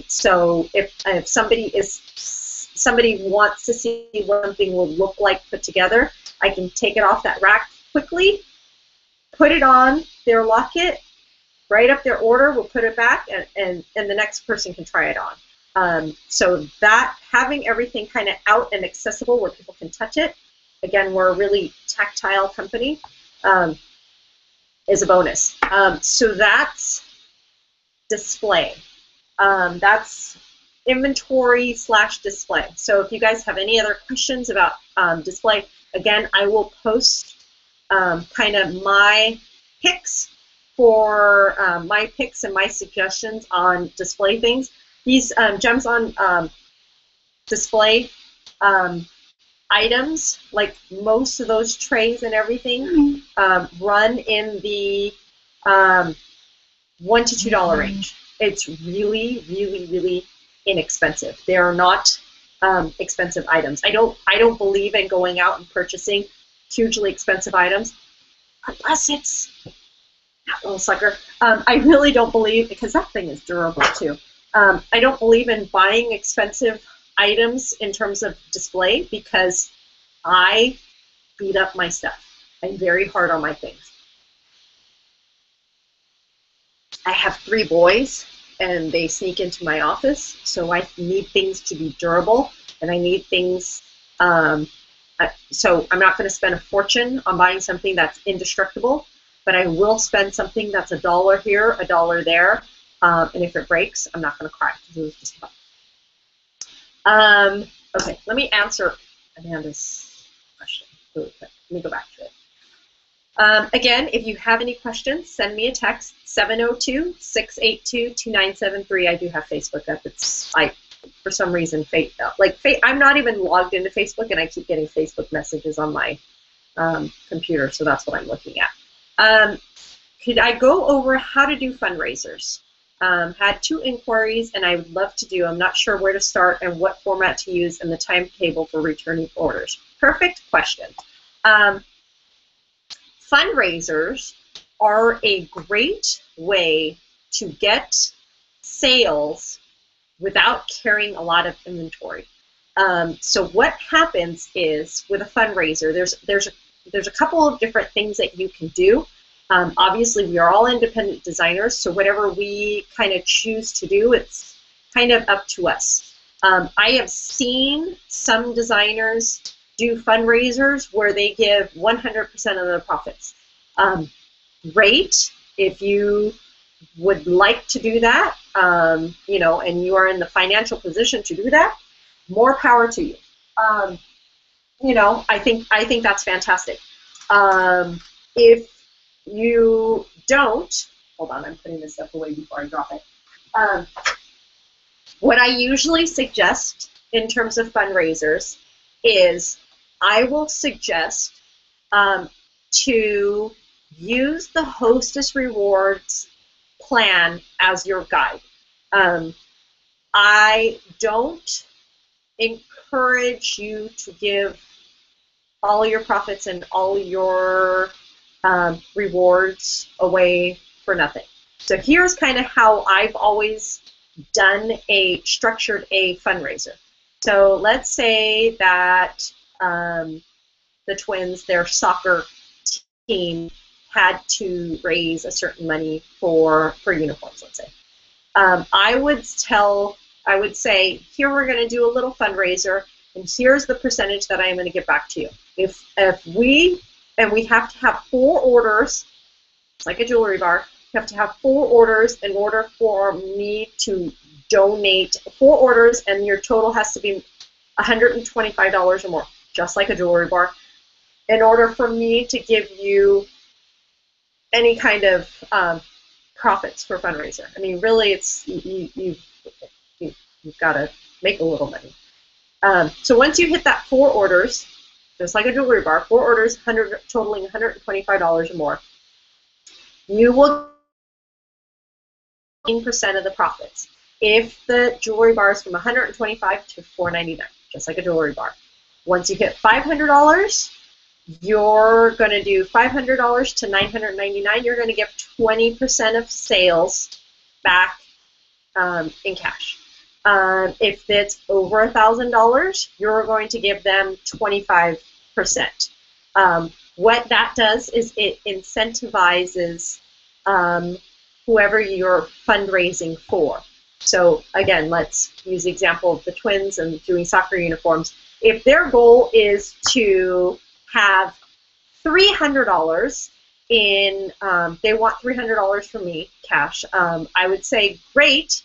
So if somebody wants to see what something will look like put together, I can take it off that rack quickly, put it on their locket, write up their order, we'll put it back, and the next person can try it on. So that, having everything kind of out and accessible where people can touch it, again, we're a really tactile company, is a bonus. So that's display. That's inventory / display. So if you guys have any other questions about display, again, I will post kind of my picks for my picks and my suggestions on display things. These gems on display items, like most of those trays and everything, run in the $1 to $2 range. It's really, really, really inexpensive. They are not expensive items. I don't believe in going out and purchasing hugely expensive items unless it's that little sucker. I really don't believe, because that thing is durable too. I don't believe in buying expensive items in terms of display because I beat up my stuff. I'm very hard on my things. I have 3 boys and they sneak into my office, so I need things to be durable and I need things, so I'm not going to spend a fortune on buying something that's indestructible, but I will spend something that's $1 here, $1 there, and if it breaks, I'm not going to cry because it was just fun. Okay, let me answer Amanda's question really quick. Let me go back to it. Again, if you have any questions, send me a text, 702-682-2973. I do have Facebook up. It's, for some reason, I'm not even logged into Facebook, and I keep getting Facebook messages on my computer, so that's what I'm looking at. Could I go over how to do fundraisers? Had 2 inquiries, and I would love to do. I'm not sure where to start and what format to use and the timetable for returning orders. Perfect question. Fundraisers are a great way to get sales without carrying a lot of inventory. So what happens is with a fundraiser, there's a couple of different things that you can do. Obviously, we are all independent designers, so whatever we kind of choose to do, it's kind of up to us. I have seen some designers do fundraisers where they give 100% of the profits. Great if you would like to do that, you know, and you are in the financial position to do that. More power to you. You know, I think that's fantastic. If you don't, hold on, I'm putting this stuff away before I drop it. What I usually suggest in terms of fundraisers is I will suggest to use the Hostess Rewards plan as your guide. I don't encourage you to give all your profits and all your rewards away for nothing. So here's kind of how I've always structured a fundraiser. So let's say that the twins, their soccer team, had to raise a certain money for uniforms, let's say. I would say, here we're going to do a little fundraiser, and here's the percentage that I am going to get back to you. If we have to have 4 orders, it's like a jewelry bar, you have to have 4 orders in order for me to donate 4 orders, and your total has to be $125 or more, just like a jewelry bar, in order for me to give you any kind of profits for fundraiser. I mean, really, it's you've got to make a little money. So once you hit that 4 orders, just like a jewelry bar, 4 orders, totaling $125 or more, you will get 10% of the profits. If the jewelry bar is from $125 to $499, just like a jewelry bar. Once you hit $500, you're going to do $500 to $999. You're going to get 20% of sales back in cash. If it's over $1,000, you're going to give them 25%. What that does is it incentivizes whoever you're fundraising for. So again, let's use the example of the twins and doing soccer uniforms. If their goal is to have $300 in, they want $300 from me, cash, I would say, great,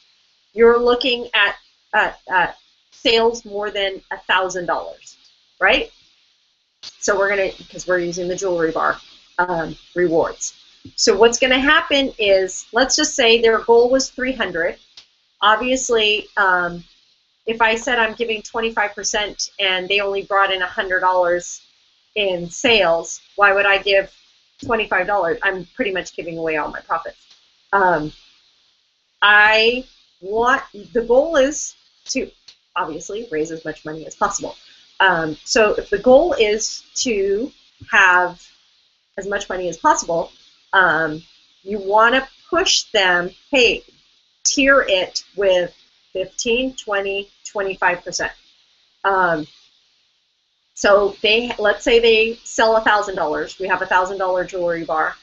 you're looking at sales more than $1,000, right? So we're going to, because we're using the jewelry bar rewards. So what's going to happen is, let's just say their goal was 300. Obviously, if I said I'm giving 25% and they only brought in $100 in sales, why would I give $25? I'm pretty much giving away all my profits. The goal is to obviously raise as much money as possible. So if the goal is to have as much money as possible, you want to push them, hey, tier it with 15, 20, 25%. So let's say they sell $1,000. We have a $1,000 jewelry bar.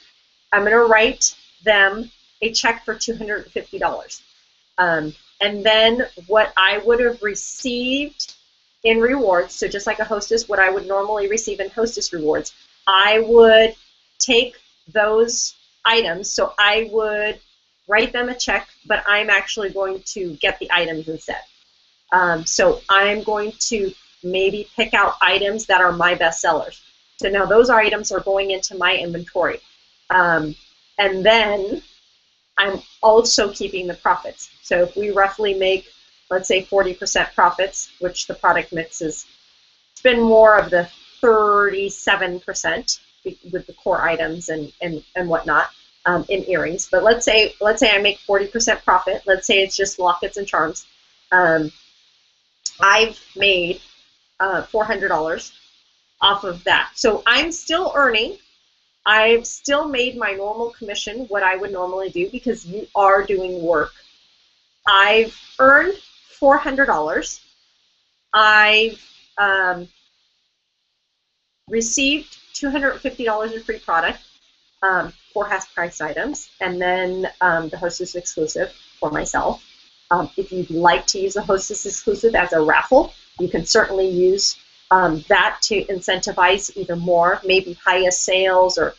I'm going to write them a check for $250. And then what I would have received in rewards, so just like a hostess, what I would normally receive in hostess rewards, I would take those items. So I would write them a check, but I'm actually going to get the items instead. So I'm going to maybe pick out items that are my best sellers. So now those items are going into my inventory. And then I'm also keeping the profits. So if we roughly make, let's say, 40% profits, which the product mix is, it's been more of the 37% with the core items and whatnot in earrings. But let's say I make 40% profit. Let's say it's just lockets and charms. I've made $400 off of that. So I'm still earning. I've still made my normal commission, what I would normally do, because you are doing work. I've earned $400. I've received $250 in free product for half-price items, and then the Hostess exclusive for myself. If you'd like to use the Hostess exclusive as a raffle, you can certainly use that to incentivize even more, maybe highest sales or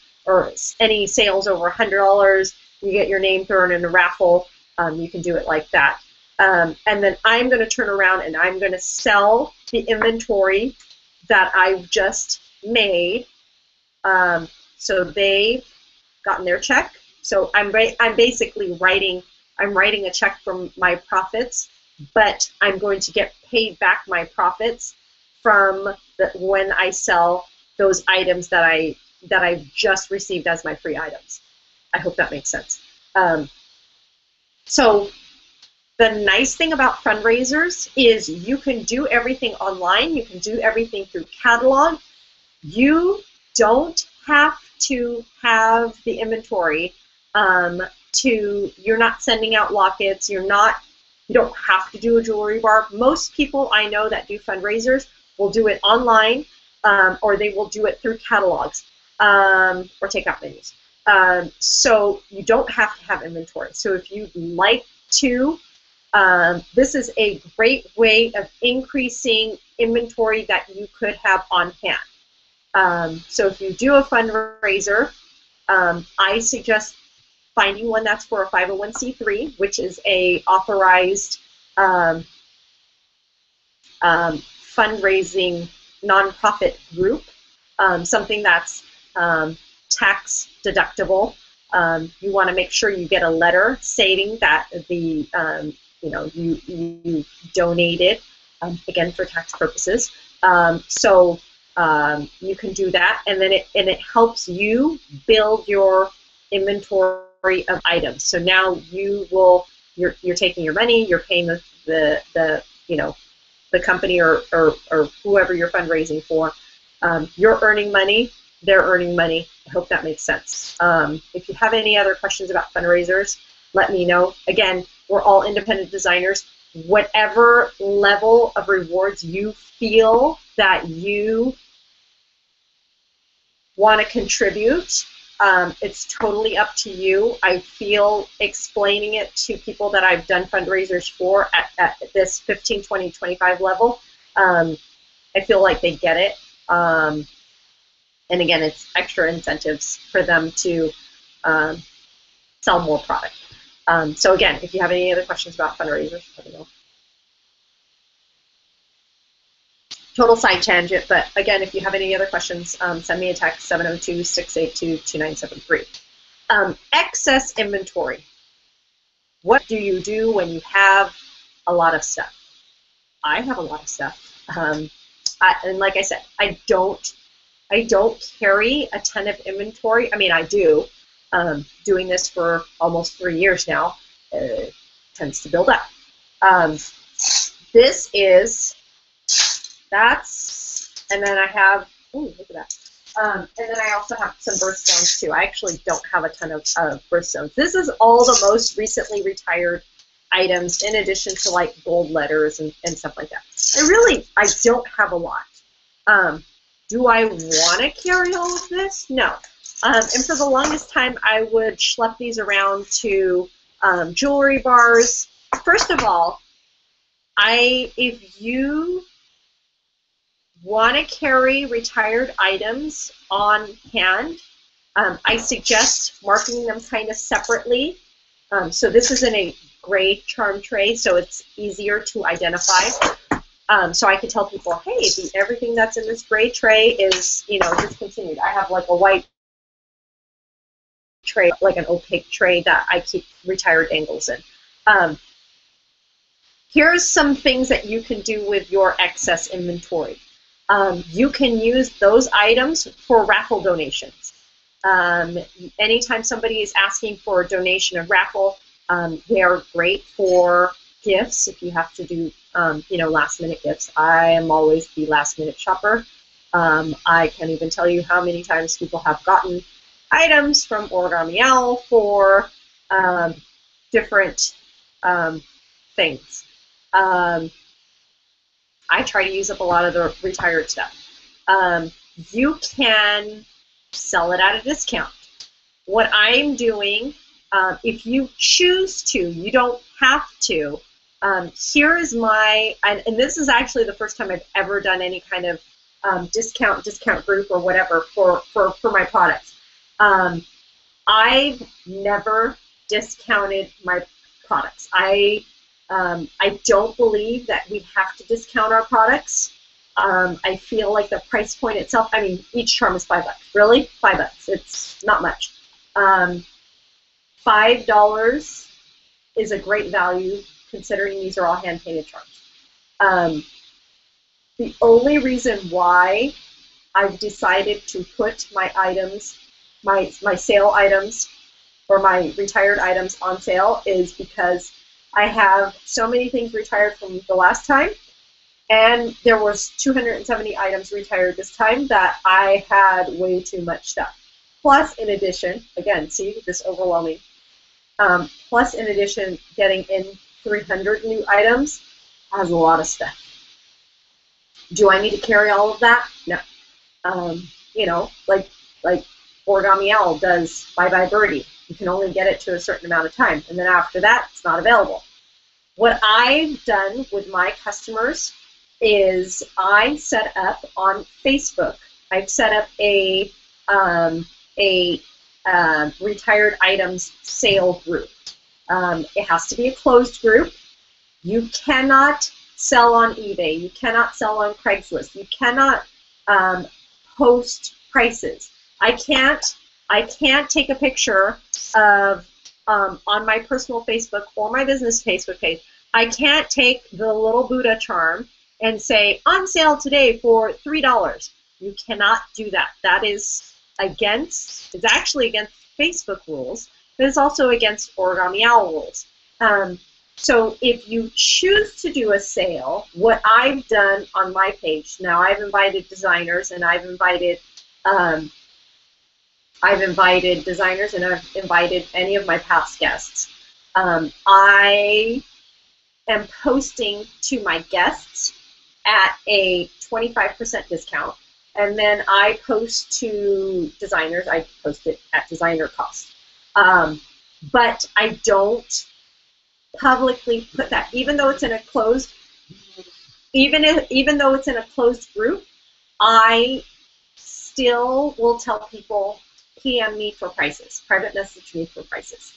any sales over $100. You get your name thrown in a raffle. You can do it like that. And then I'm going to turn around and I'm going to sell the inventory that I've just made. So they've gotten their check. So I'm basically writing a check from my profits, but I'm going to get paid back my profits from when I sell those items that I've just received as my free items. I hope that makes sense. So the nice thing about fundraisers is you can do everything online. You can do everything through catalog. You don't have to have the inventory. You're not sending out lockets. You don't have to do a jewelry bar. Most people I know that do fundraisers will do it online, or they will do it through catalogs or takeout menus. So you don't have to have inventory. So if you'd like to, this is a great way of increasing inventory that you could have on hand. So if you do a fundraiser, I suggest finding one that's for a 501c3, which is a authorized fundraising nonprofit group, something that's tax deductible. You want to make sure you get a letter stating that you donated, again for tax purposes. So you can do that, and then it helps you build your inventory of items. So now you're taking your money, you're paying the company or whoever you're fundraising for. You're earning money, they're earning money. I hope that makes sense. If you have any other questions about fundraisers, let me know. Again, we're all independent designers. Whatever level of rewards you feel that you want to contribute, it's totally up to you. I feel explaining it to people that I've done fundraisers for at this 15, 20, 25 level, I feel like they get it. And again, it's extra incentives for them to sell more product. So again, if you have any other questions about fundraisers, let me know. Total side tangent, but again, if you have any other questions, send me a text, 702-682-2973. Excess inventory. What do you do when you have a lot of stuff? I have a lot of stuff. And like I said, I don't carry a ton of inventory. I mean, I do. Doing this for almost 3 years now, tends to build up. And then I have, oh, look at that. And then I also have some birthstones too. I actually don't have a ton of birthstones. This is all the most recently retired items, in addition to like gold letters and stuff like that. I don't have a lot. Do I want to carry all of this? No. And for the longest time, I would schlep these around to jewelry bars. First of all, if you want to carry retired items on hand, I suggest marking them kind of separately. So this is in a gray charm tray, so it's easier to identify. So I can tell people, hey, everything that's in this gray tray is, discontinued. I have like a white tray, like an opaque tray that I keep retired angles in. Here's some things that you can do with your excess inventory. You can use those items for raffle donations. Anytime somebody is asking for a donation or raffle, they are great for gifts if you have to do last-minute gifts. I am always the last-minute shopper. I can't even tell you how many times people have gotten items from Origami Owl for different things. I try to use up a lot of the retired stuff. You can sell it at a discount. What I'm doing, if you choose to, you don't have to. Here is my, and this is actually the first time I've ever done any kind of discount group or whatever for my products. I've never discounted my products. I don't believe that we have to discount our products. I feel like the price point itself, I mean, each charm is $5. Really? $5. It's not much. $5 is a great value considering these are all hand-painted charms. The only reason why I've decided to put my items, my sale items, or my retired items on sale is because I have so many things retired from the last time, and there was 270 items retired this time that I had way too much stuff. Plus, in addition, again, see this overwhelming, plus in addition, getting in 300 new items has a lot of stuff. Do I need to carry all of that? No. Like Origami Owl does Bye Bye Birdie. You can only get it to a certain amount of time, and then after that, it's not available. What I've done with my customers is I set up on Facebook. I've set up a retired items sale group. It has to be a closed group. You cannot sell on eBay. You cannot sell on Craigslist. You cannot post prices. I can't take a picture of on my personal Facebook or my business Facebook page. I can't take the little Buddha charm and say on sale today for $3. You cannot do that. That is it's actually against Facebook rules, but it's also against Origami Owl rules. So if you choose to do a sale, what I've done on my page, now I've invited designers and I've invited designers and I've invited any of my past guests. I am posting to my guests at a 25% discount, and then I post to designers. I post it at designer cost. But I don't publicly put that, even though it's in a closed, even though it's in a closed group, I still will tell people, PM me for prices, private message me for prices,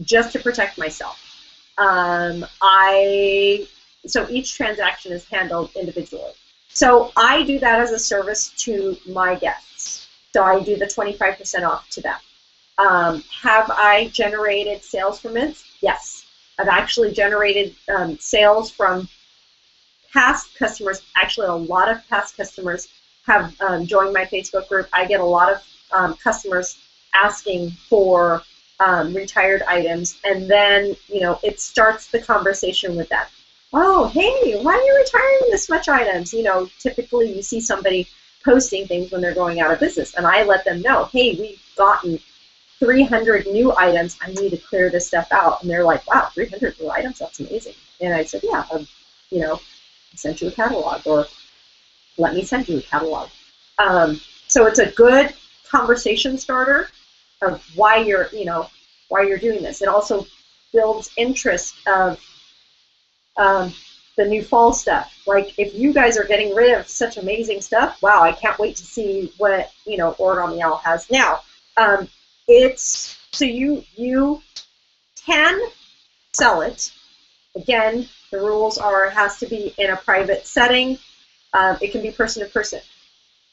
just to protect myself. So each transaction is handled individually. So I do that as a service to my guests. So I do the 25% off to them. Have I generated sales from it? Yes. I've actually generated sales from past customers. Actually, a lot of past customers have joined my Facebook group. I get a lot of customers asking for retired items, and then it starts the conversation with that. Oh, hey, why are you retiring this much items? Typically you see somebody posting things when they're going out of business, and I let them know, hey, we've gotten 300 new items. I need to clear this stuff out. And they're like, wow, 300 new items? That's amazing. And I said, yeah, I sent you a catalog, or let me send you a catalog. So it's a good conversation starter of why you're doing this. It also builds interest of the new fall stuff. Like, if you guys are getting rid of such amazing stuff, wow, I can't wait to see what Oregon Meow has now. It's so you can sell it. Again, the rules are it has to be in a private setting. It can be person to person.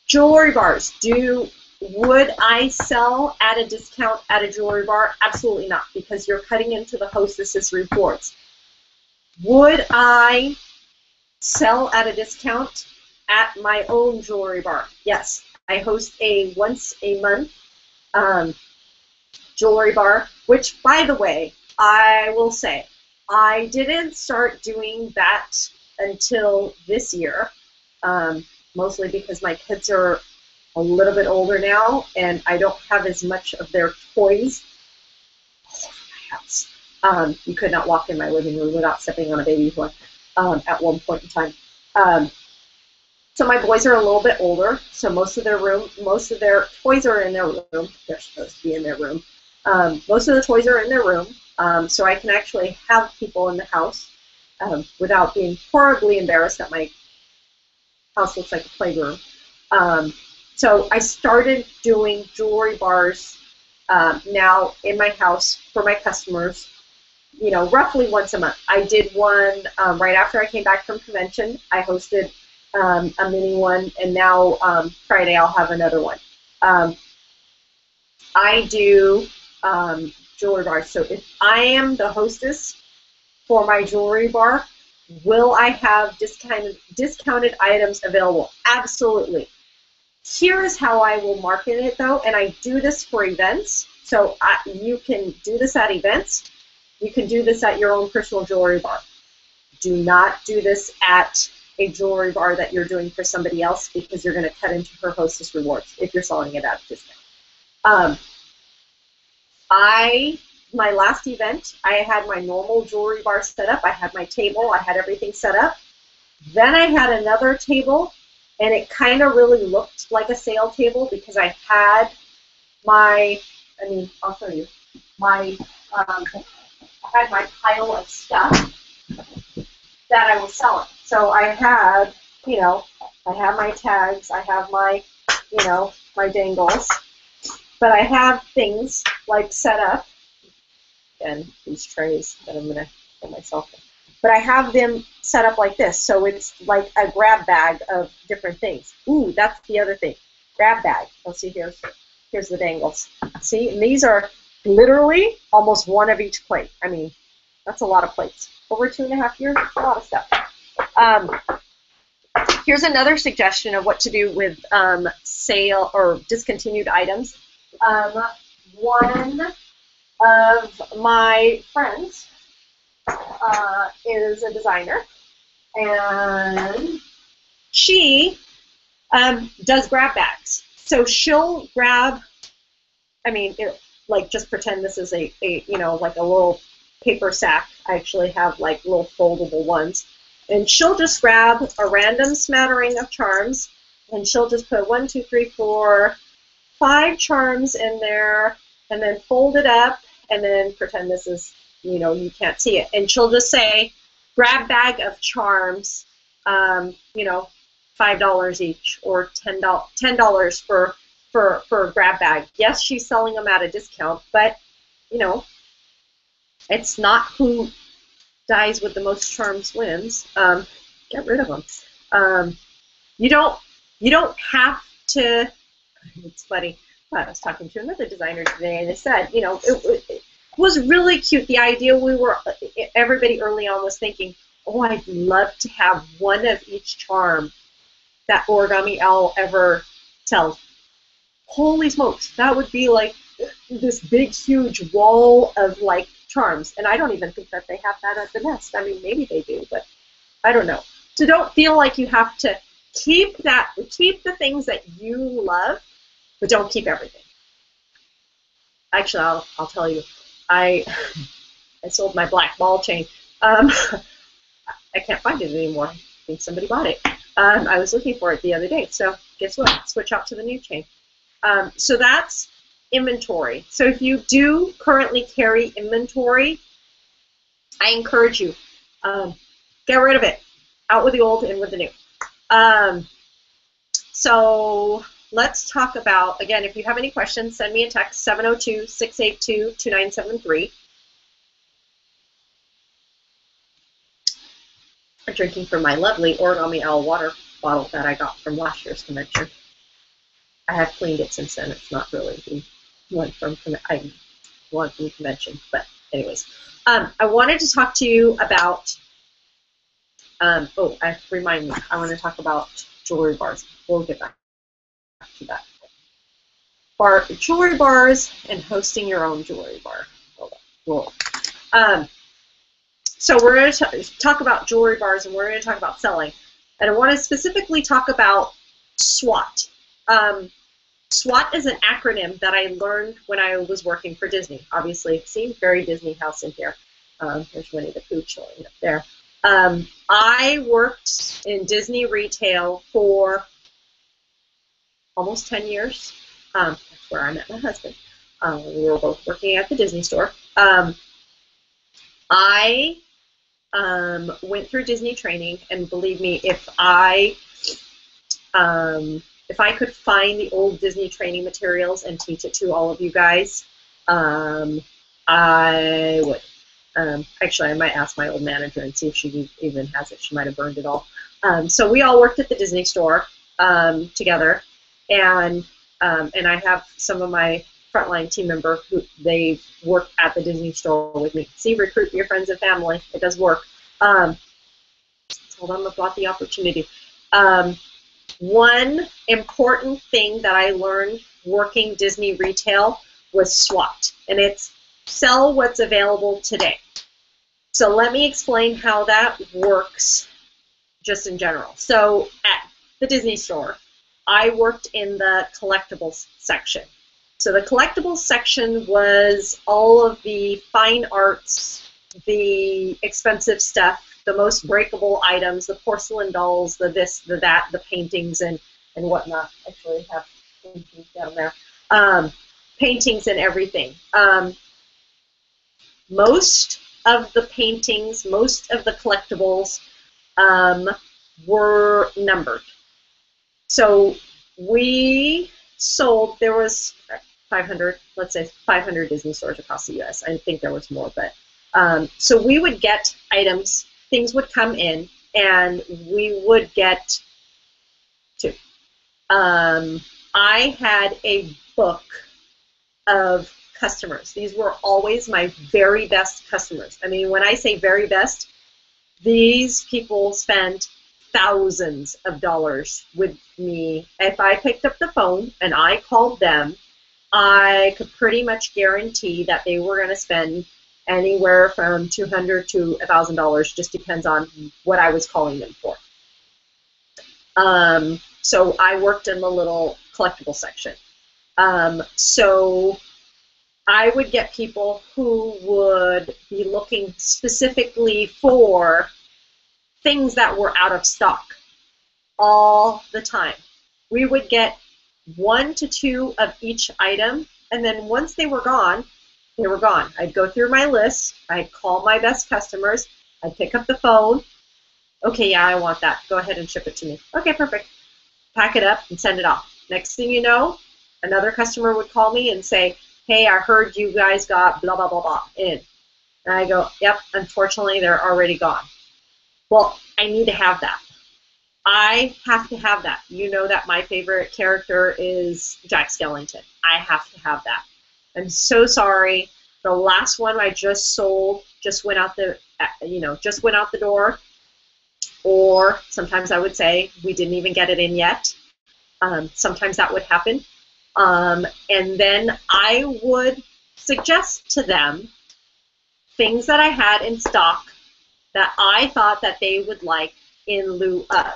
Jewelry bars. Would I sell at a discount at a jewelry bar? Absolutely not, because you're cutting into the hostess's rewards. Would I sell at a discount at my own jewelry bar? Yes. I host a once a month jewelry bar, which, by the way, I will say, I didn't start doing that until this year, mostly because my kids are a little bit older now, and I don't have as much of their toys all over my house. You could not walk in my living room without stepping on a baby toy at one point in time. So my boys are a little bit older, so most of their toys are in their room. They're supposed to be in their room. Most of the toys are in their room, so I can actually have people in the house without being horribly embarrassed that my house looks like a playroom. So I started doing jewelry bars now in my house for my customers, roughly once a month. I did one right after I came back from convention. I hosted a mini one, and now Friday I'll have another one. I do jewelry bars. So if I am the hostess for my jewelry bar, will I have discounted items available? Absolutely. Here is how I will market it, though, and I do this for events. So you can do this at events. You can do this at your own personal jewelry bar. Do not do this at a jewelry bar that you're doing for somebody else, because you're going to cut into her hostess rewards if you're selling it at a discount. My last event, I had my normal jewelry bar set up. I had my table. I had everything set up. Then I had another table, and it kind of really looked like a sale table because I had I'll show you. I had my pile of stuff that I was selling. So I had, I have my tags, I have my, my dangles, but I have things like set up, and these trays that I'm going to put myself in. But I have them set up like this, so it's like a grab bag of different things. Ooh, that's the other thing. Grab bag. Let's see, here's the dangles. See, and these are literally almost one of each plate. I mean, that's a lot of plates. Over 2.5 years, that's a lot of stuff. Here's another suggestion of what to do with sale or discontinued items. One of my friends is a designer, and she does grab bags. So she'll grab, just pretend this is a like a little paper sack. I actually have like little foldable ones. And she'll just grab a random smattering of charms, and she'll just put 1, 2, 3, 4, 5 charms in there, and then fold it up, and then pretend this is, you can't see it. And she'll just say, grab bag of charms, $5 each, or $10 for a grab bag. Yes, she's selling them at a discount, but, it's not who dies with the most charms wins. Get rid of them. You don't have to it's funny. I was talking to another designer today, and they said, you know, it was really cute. The idea everybody early on was thinking, oh, I'd love to have one of each charm that Origami Owl ever sells. Holy smokes, that would be like this big, huge wall of like charms. And I don't even think that they have that at the nest. I mean, maybe they do, but I don't know. So don't feel like you have to keep the things that you love, but don't keep everything. Actually, I'll tell you, I sold my black ball chain. I can't find it anymore. I think somebody bought it. I was looking for it the other day. So guess what? Switch out to the new chain. So that's inventory. So if you do currently carry inventory, I encourage you, get rid of it. Out with the old, in with the new. So let's talk about, again, if you have any questions, send me a text, 702-682-2973. I'm drinking from my lovely Origami Owl water bottle that I got from last year's convention. I have cleaned it since then. It's not really the one from convention, but anyways. I wanted to talk to you about, remind me, I want to talk about jewelry bars. We'll get back to that. Jewelry bars and hosting your own jewelry bar. So we're going to talk about jewelry bars, and we're going to talk about selling. And I want to specifically talk about SWOT. SWOT is an acronym that I learned when I was working for Disney. Obviously, see, very Disney house in here. There's Winnie the Pooh showing up there. I worked in Disney retail for almost 10 years. That's where I met my husband. We were both working at the Disney store. I went through Disney training, and believe me, if I could find the old Disney training materials and teach it to all of you guys, I would. Actually, I might ask my old manager and see if she even has it. She might have burned it all. So we all worked at the Disney store together, and I have some of my frontline team member who they work at the Disney store with me. See, recruit your friends and family. It does work. Told them about the opportunity. One important thing that I learned working Disney retail was SWOT, and it's sell what's available today. So let me explain how that works just in general. So at the Disney store, I worked in the collectibles section. So the collectibles section was all of the fine arts, the expensive stuff, the most breakable items, the porcelain dolls, the this, the that, the paintings and whatnot. Actually, I have paintings down there. Paintings and everything. Most of the paintings, most of the collectibles were numbered. So we sold, there was 500, let's say 500 Disney stores across the U.S. I think there was more, but so we would get items, things would come in, and we would get two. I had a book of customers. These were always my very best customers. I mean, when I say very best, these people spent thousands of dollars with me. If I picked up the phone and I called them, I could pretty much guarantee that they were going to spend anywhere from $200 to $1,000. Just depends on what I was calling them for. So I worked in the little collectible section. So I would get people who would be looking specifically for things that were out of stock all the time. We would get 1 to 2 of each item, and then once they were gone, they were gone. I'd go through my list, I'd call my best customers, I'd pick up the phone. Okay, yeah, I want that. Go ahead and ship it to me. Okay, perfect. Pack it up and send it off. Next thing you know, another customer would call me and say, hey, I heard you guys got blah, blah, blah, blah in. And I go, yep, unfortunately, they're already gone. Well, I need to have that. I have to have that. You know that my favorite character is Jack Skellington. I have to have that. I'm so sorry. The last one I just sold just went out the, just went out the door. Or sometimes I would say we didn't even get it in yet. Sometimes that would happen. And then I would suggest to them things that I had in stock that I thought that they would like in lieu of.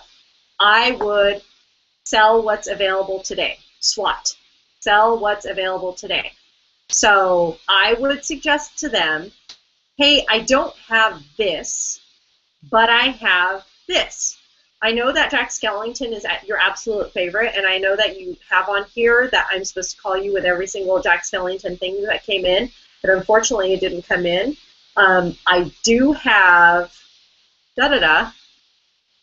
I would sell what's available today. SWAT. Sell what's available today. So I would suggest to them, hey, I don't have this, but I have this. I know that Jack Skellington is your absolute favorite, and I know that you have on here that I'm supposed to call you with every single Jack Skellington thing that came in, but unfortunately it didn't come in. I do have da-da-da,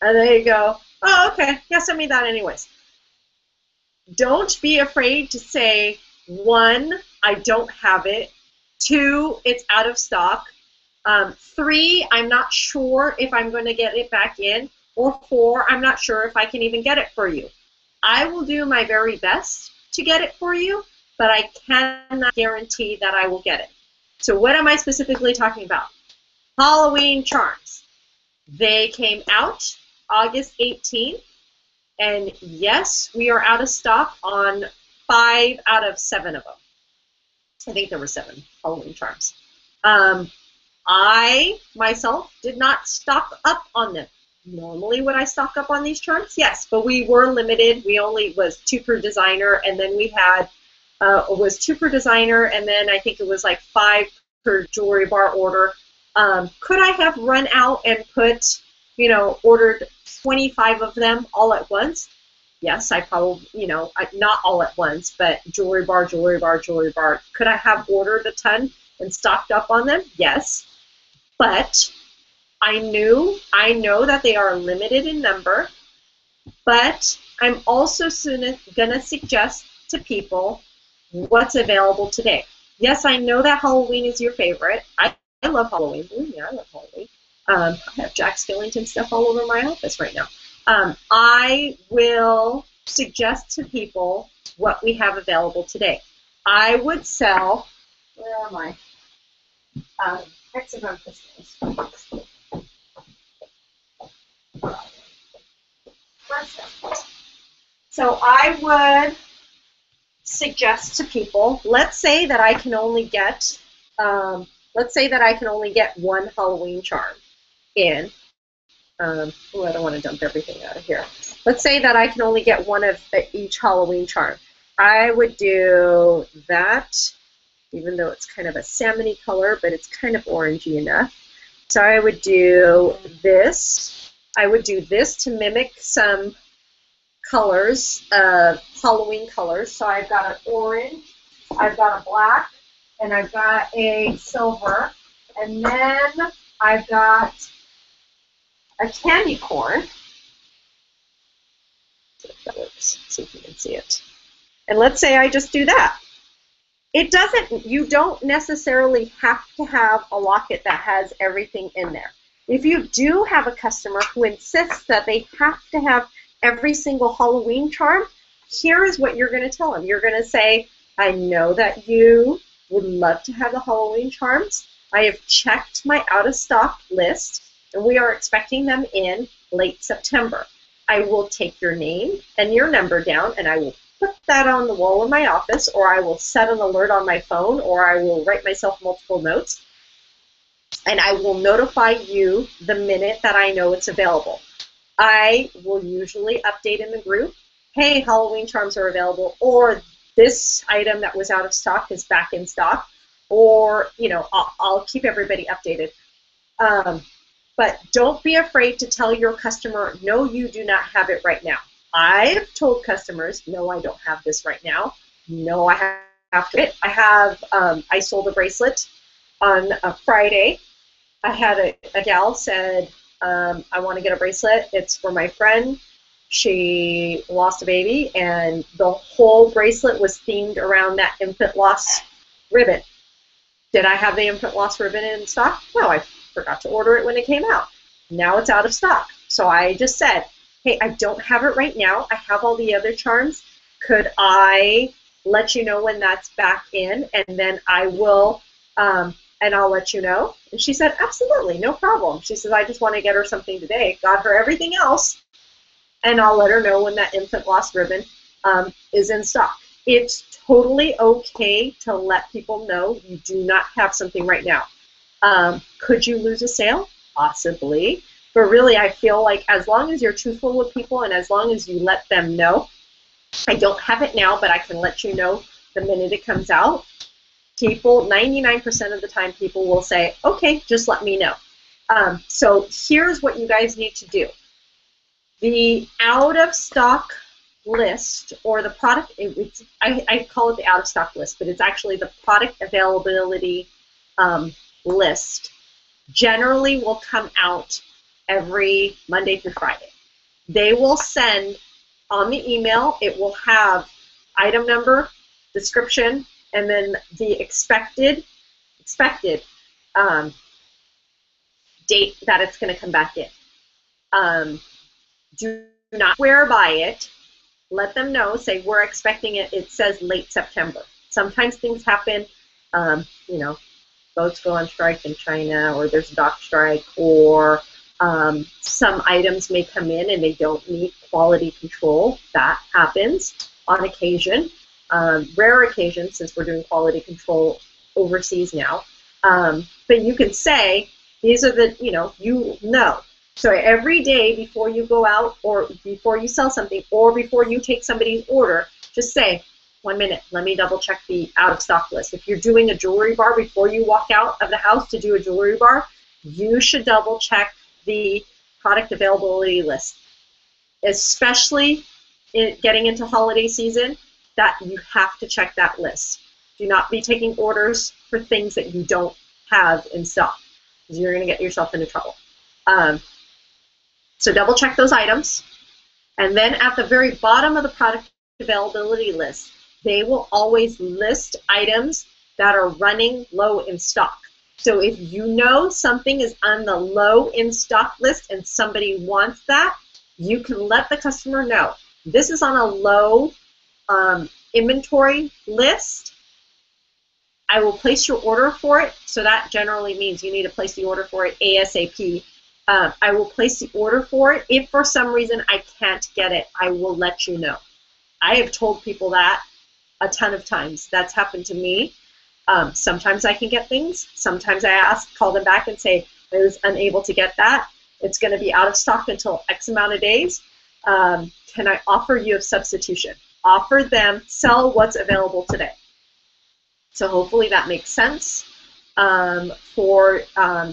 and there you go. Oh, okay, yeah, send me that anyways. Don't be afraid to say, 1, I don't have it. 2, it's out of stock. 3, I'm not sure if I'm going to get it back in. Or 4, I'm not sure if I can even get it for you. I will do my very best to get it for you, but I cannot guarantee that I will get it. So what am I specifically talking about? Halloween charms. They came out August 18th, and yes, we are out of stock on 5 out of 7 of them. I think there were 7 Halloween charms. I, myself, did not stock up on them. Normally, would I stock up on these charms? Yes, but we were limited. We only was 2 per designer, and then we had, it was 2 per designer, and then I think it was like 5 per jewelry bar order. Could I have run out and put, ordered 25 of them all at once? Yes, I probably, not all at once, but jewelry bar, jewelry bar, jewelry bar. Could I have ordered a ton and stocked up on them? Yes, but I know that they are limited in number, but I'm also soon going to suggest to people what's available today. Yes, I know that Halloween is your favorite. I love Halloween. Believe me, I love Halloween. I have Jack Skellington stuff all over my office right now. I will suggest to people what we have available today. I would sell, where am I? Hexagon crystals. So I would suggest to people, let's say that I can only get, 1 Halloween charm in. I don't want to dump everything out of here. Let's say that I can only get 1 of each Halloween charm. I would do that, even though it's kind of a salmon-y color, but it's kind of orangey enough. So I would do this. I would do this to mimic some colors, Halloween colors. So I've got an orange, I've got a black, and I've got a silver, and then I've got a candy corn. Let's see if you can see it. And let's say I just do that. You don't necessarily have to have a locket that has everything in there. If you do have a customer who insists that they have to have every single Halloween charm, here is what you're going to tell them. You're going to say, I know that you would love to have the Halloween charms. I have checked my out-of-stock list, and we are expecting them in late September. I will take your name and your number down, and I will put that on the wall of my office, or I will set an alert on my phone, or I will write myself multiple notes, and I will notify you the minute that I know it's available. I will usually update in the group, hey, Halloween charms are available, or this item that was out of stock is back in stock, or, I'll keep everybody updated. But don't be afraid to tell your customer, no, you do not have it right now. I've told customers, no, I don't have this right now. No, I have it. I sold a bracelet on a Friday. I had a gal said, I want to get a bracelet. It's for my friend. She lost a baby, and the whole bracelet was themed around that infant loss ribbon. Did I have the infant loss ribbon in stock? No, I forgot to order it when it came out. Now it's out of stock. So I just said, hey, I don't have it right now. I have all the other charms. Could I let you know when that's back in, and then I will, and I'll let you know. And she said, absolutely, no problem. She says, I just want to get her something today. Got her everything else, and I'll let her know when that infant lost ribbon is in stock. It's totally okay to let people know you do not have something right now. Could you lose a sale? Possibly. But really, I feel like as long as you're truthful with people and as long as you let them know, I don't have it now, but I can let you know the minute it comes out. People, 99% of the time, people will say, okay, just let me know. So here's what you guys need to do. The out of stock list, or the product, I call it the out of stock list, but it's actually the product availability list, generally will come out every Monday through Friday. They will send on the email, it will have item number, description, and then the expected date that it's going to come back in. Do not swear by it. Let them know. Say, we're expecting it. It says late September. Sometimes things happen. You know, boats go on strike in China, or there's a dock strike, or some items may come in and they don't meet quality control. That happens on occasion. Rare occasions, since we're doing quality control overseas now. But you can say, these are the, you know. So every day before you go out, or before you sell something, or before you take somebody's order, just say, 1 minute, let me double check the out of stock list. If you're doing a jewelry bar before you walk out of the house to do a jewelry bar, you should double check the product availability list. Especially getting into holiday season, that you have to check that list. Do not be taking orders for things that you don't have in stock, because you're going to get yourself into trouble. So double check those items. And then at the very bottom of the product availability list, they will always list items that are running low in stock. So if you know something is on the low in stock list and somebody wants that, you can let the customer know. This is on a low inventory list. I will place your order for it. So that generally means you need to place the order for it ASAP. I will place the order for it. If for some reason I can't get it, I will let you know. I have told people that a ton of times. That's happened to me. Sometimes I can get things. Sometimes I call them back and say, I was unable to get that. It's going to be out of stock until X amount of days. Can I offer you a substitution? Offer them, sell what's available today. So hopefully that makes sense for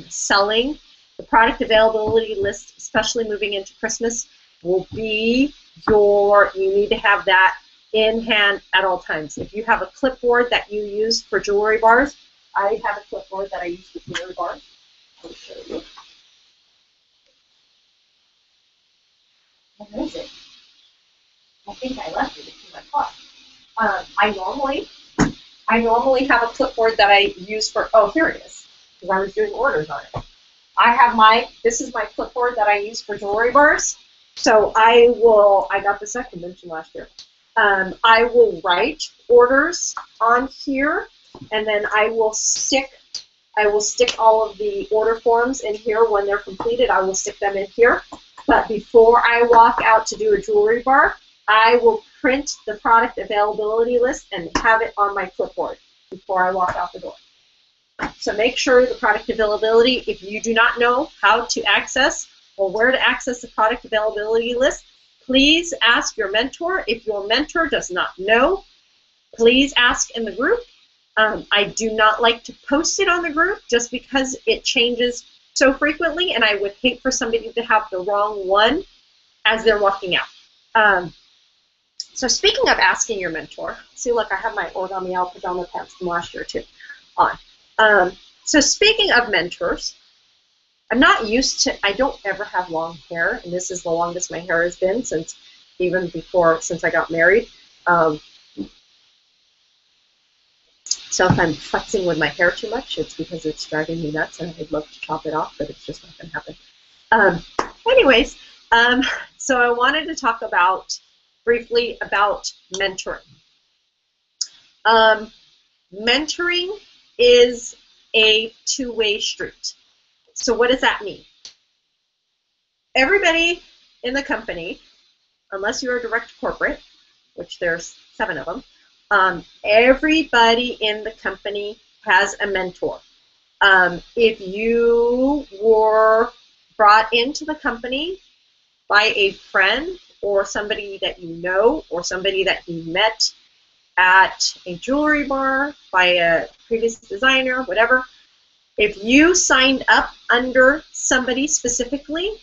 selling. The product availability list, especially moving into Christmas, will be you need to have that in hand at all times. If you have a clipboard that you use for jewelry bars, I have a clipboard that I use for jewelry bars. I'll show you. Where is it? I think I left it in my car. I normally have a clipboard that I use for, oh, here it is, because I was doing orders on it. This is my clipboard that I use for jewelry bars. So I got this at convention last year. I will write orders on here, and then I will stick all of the order forms in here. When they're completed, I will stick them in here. But before I walk out to do a jewelry bar, I will print the product availability list and have it on my clipboard before I walk out the door. So make sure the product availability, if you do not know how to access or where to access the product availability list, please ask your mentor. If your mentor does not know, please ask in the group. I do not like to post it on the group just because it changes so frequently, and I would hate for somebody to have the wrong one as they're walking out. So speaking of asking your mentor, see, look, I have my Origami Owl pajama pants from last year too on. So speaking of mentors, I'm not used to, I don't ever have long hair, and this is the longest my hair has been since I got married. So if I'm futzing with my hair too much, it's because it's driving me nuts, and I'd love to chop it off, but it's just not going to happen. Anyways, So I wanted to talk briefly about mentoring. Mentoring is a two-way street. So what does that mean? Everybody in the company, unless you're a direct corporate, which there's 7 of them, everybody in the company has a mentor. If you were brought into the company by a friend or somebody that you know or somebody that you met at a jewelry bar, by a previous designer, whatever, if you signed up under somebody specifically,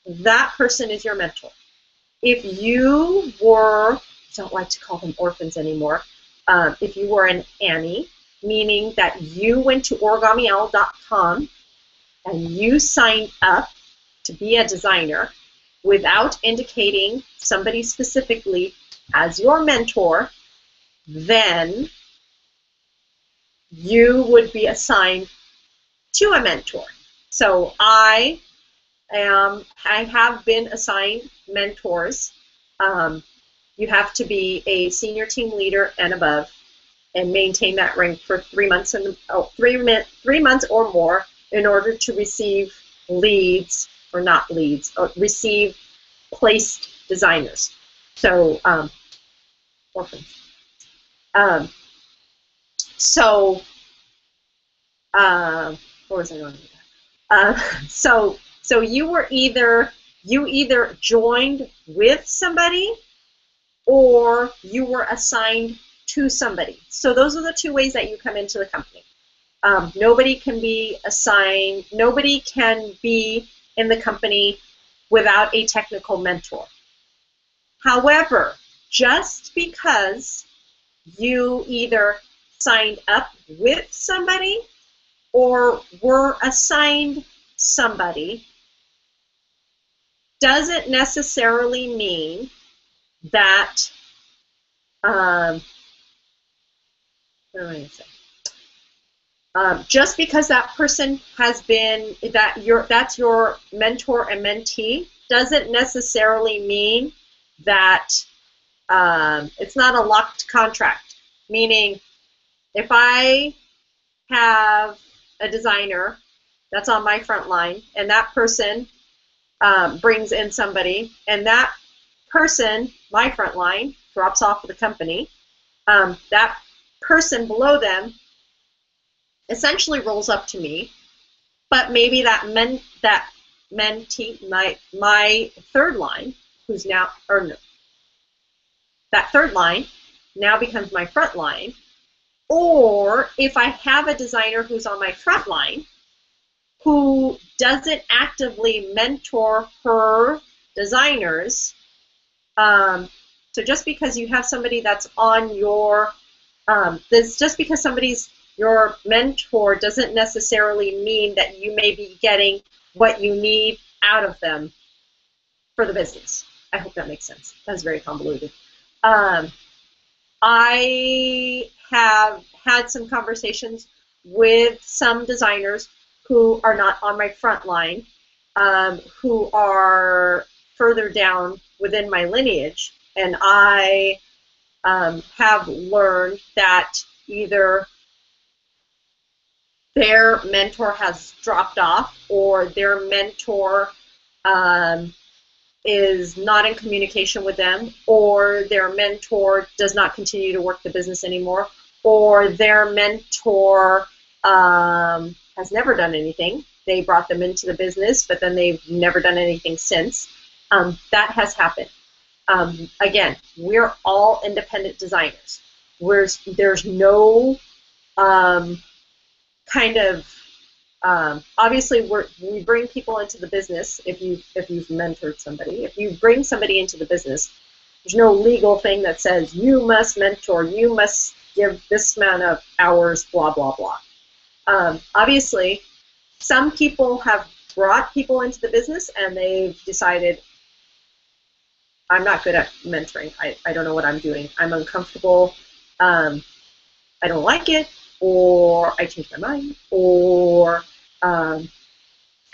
that person is your mentor. If you were, I don't like to call them orphans anymore, if you were an Annie, meaning that you went to origami-owl.com and you signed up to be a designer without indicating somebody specifically as your mentor, then you would be assigned to a mentor. So I have been assigned mentors. You have to be a senior team leader and above and maintain that rank for 3 months and 3 months or more in order to receive leads, or not leads, or receive placed designers. So orphans. What was I going with that? So you either joined with somebody or you were assigned to somebody. So those are the 2 ways that you come into the company. Nobody can be assigned, nobody can be in the company without a technical mentor. However, just because you either signed up with somebody or were assigned somebody doesn't necessarily mean that what am I going to say? Just because that person has been that's your mentor and mentee doesn't necessarily mean that it's not a locked contract. Meaning, if I have a designer that's on my front line and that person brings in somebody and that person, my front line, drops off of the company, that person below them essentially rolls up to me, but maybe that mentee, my third line, who's now, or no, that third line now becomes my front line. Or if I have a designer who's on my front line who doesn't actively mentor her designers, so just because you have somebody that's on your, just because somebody's your mentor doesn't necessarily mean that you may be getting what you need out of them for the business. I hope that makes sense. That's very convoluted. I have had some conversations with some designers who are not on my front line, who are further down within my lineage, and I have learned that either their mentor has dropped off or their mentor is not in communication with them, or their mentor does not continue to work the business anymore, or their mentor has never done anything. They brought them into the business, but then they've never done anything since. That has happened. Again, we're all independent designers. There's no kind of obviously we bring people into the business. If you've mentored somebody, if you bring somebody into the business, there's no legal thing that says you must mentor, you must give this amount of hours, blah blah blah. Obviously, some people have brought people into the business and they've decided, I'm not good at mentoring. I don't know what I'm doing. I'm uncomfortable. I don't like it, or I change my mind, or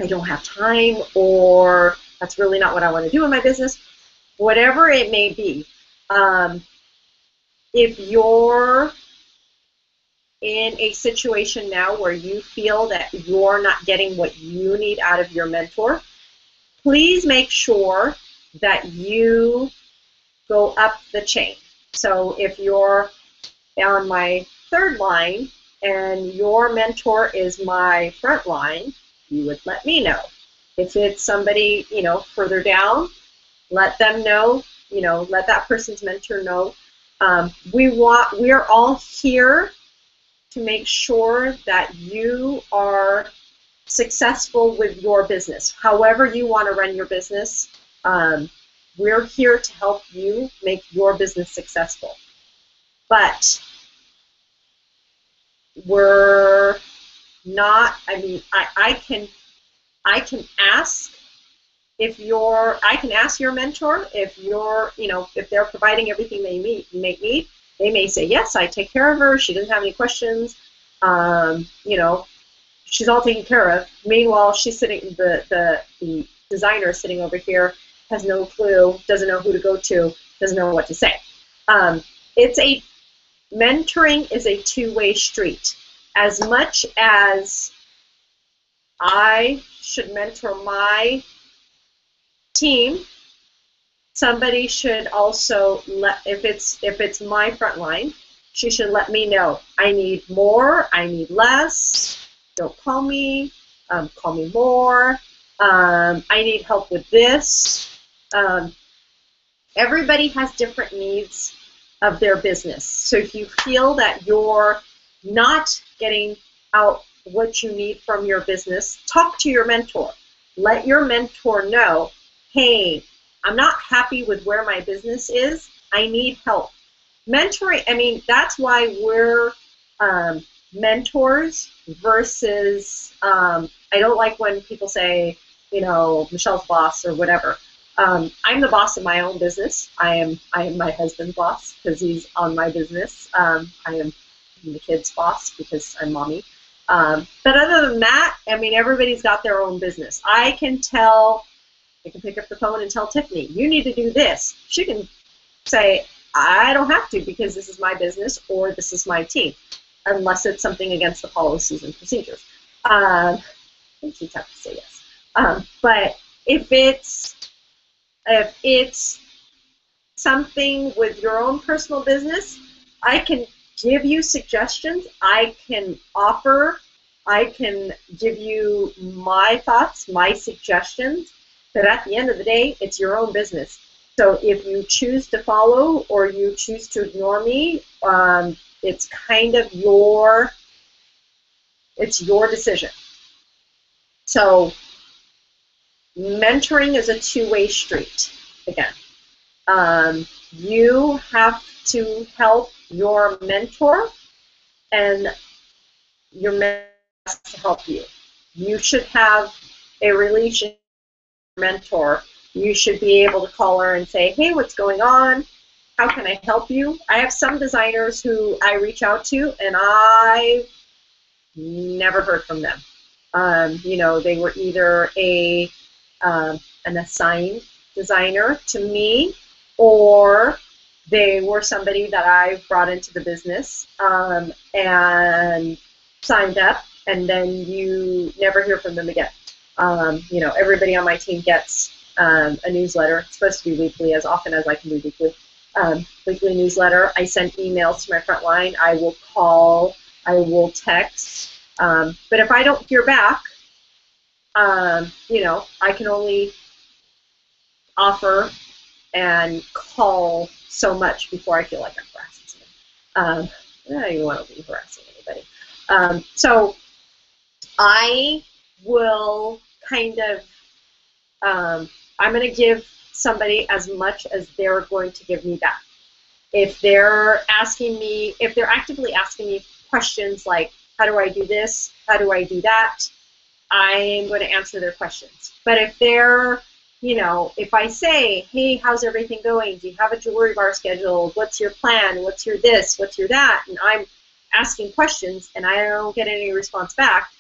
I don't have time, or that's really not what I want to do in my business, whatever it may be. If you're in a situation now where you feel that you're not getting what you need out of your mentor, please make sure that you go up the chain. So if you're on my third line and your mentor is my front line, you would let me know. If it's somebody, further down, let them know, let that person's mentor know. We're all here to make sure that you are successful with your business. However you want to run your business, we're here to help you make your business successful. But we're not, I can ask I can ask your mentor if if they're providing everything they need. They may say, yes, I take care of her. She doesn't have any questions. She's all taken care of. Meanwhile, she's sitting, the designer sitting over here has no clue, doesn't know who to go to, doesn't know what to say. Mentoring is a two-way street. As much as I should mentor my team, somebody should also if it's my front line, she should let me know. I need more, I need less, don't call me, call me more, I need help with this. Everybody has different needs of their business. So if you feel that you're not getting out what you need from your business, talk to your mentor. Let your mentor know, hey, I'm not happy with where my business is. I need help. Mentoring, that's why we're mentors versus, I don't like when people say, Michelle's boss or whatever. I'm the boss of my own business. I am my husband's boss because he's on my business. I am the kid's boss because I'm mommy. But other than that, everybody's got their own business. I can pick up the phone and tell Tiffany, you need to do this. She can say, I don't have to because this is my business or this is my team, unless it's something against the policies and procedures. I think she'd have to say yes. But if it's something with your own personal business, I can give you suggestions. I can give you my thoughts, my suggestions. But at the end of the day, it's your own business. So if you choose to follow or you choose to ignore me, it's kind of your decision. So mentoring is a two-way street, again. You have to help your mentor, and your mentor has to help you. You should have a relationship with your mentor. You should be able to call her and say, hey, what's going on? How can I help you? I have some designers who I reach out to, and I've never heard from them. They were either an assigned designer to me, or they were somebody that I brought into the business and signed up, and then you never hear from them again. Everybody on my team gets a newsletter. It's supposed to be weekly, as often as I can do weekly. Weekly newsletter. I send emails to my front line. I will call. I will text. But if I don't hear back, I can only offer and call so much before I feel like I'm harassing somebody. I don't even want to be harassing anybody. So I will kind of, I'm going to give somebody as much as they're going to give me back. If they're actively asking me questions like, how do I do this? How do I do that? I am going to answer their questions. But if they're, if I say, hey, how's everything going? Do you have a jewelry bar scheduled? What's your plan? What's your this? What's your that? And I'm asking questions and I don't get any response back,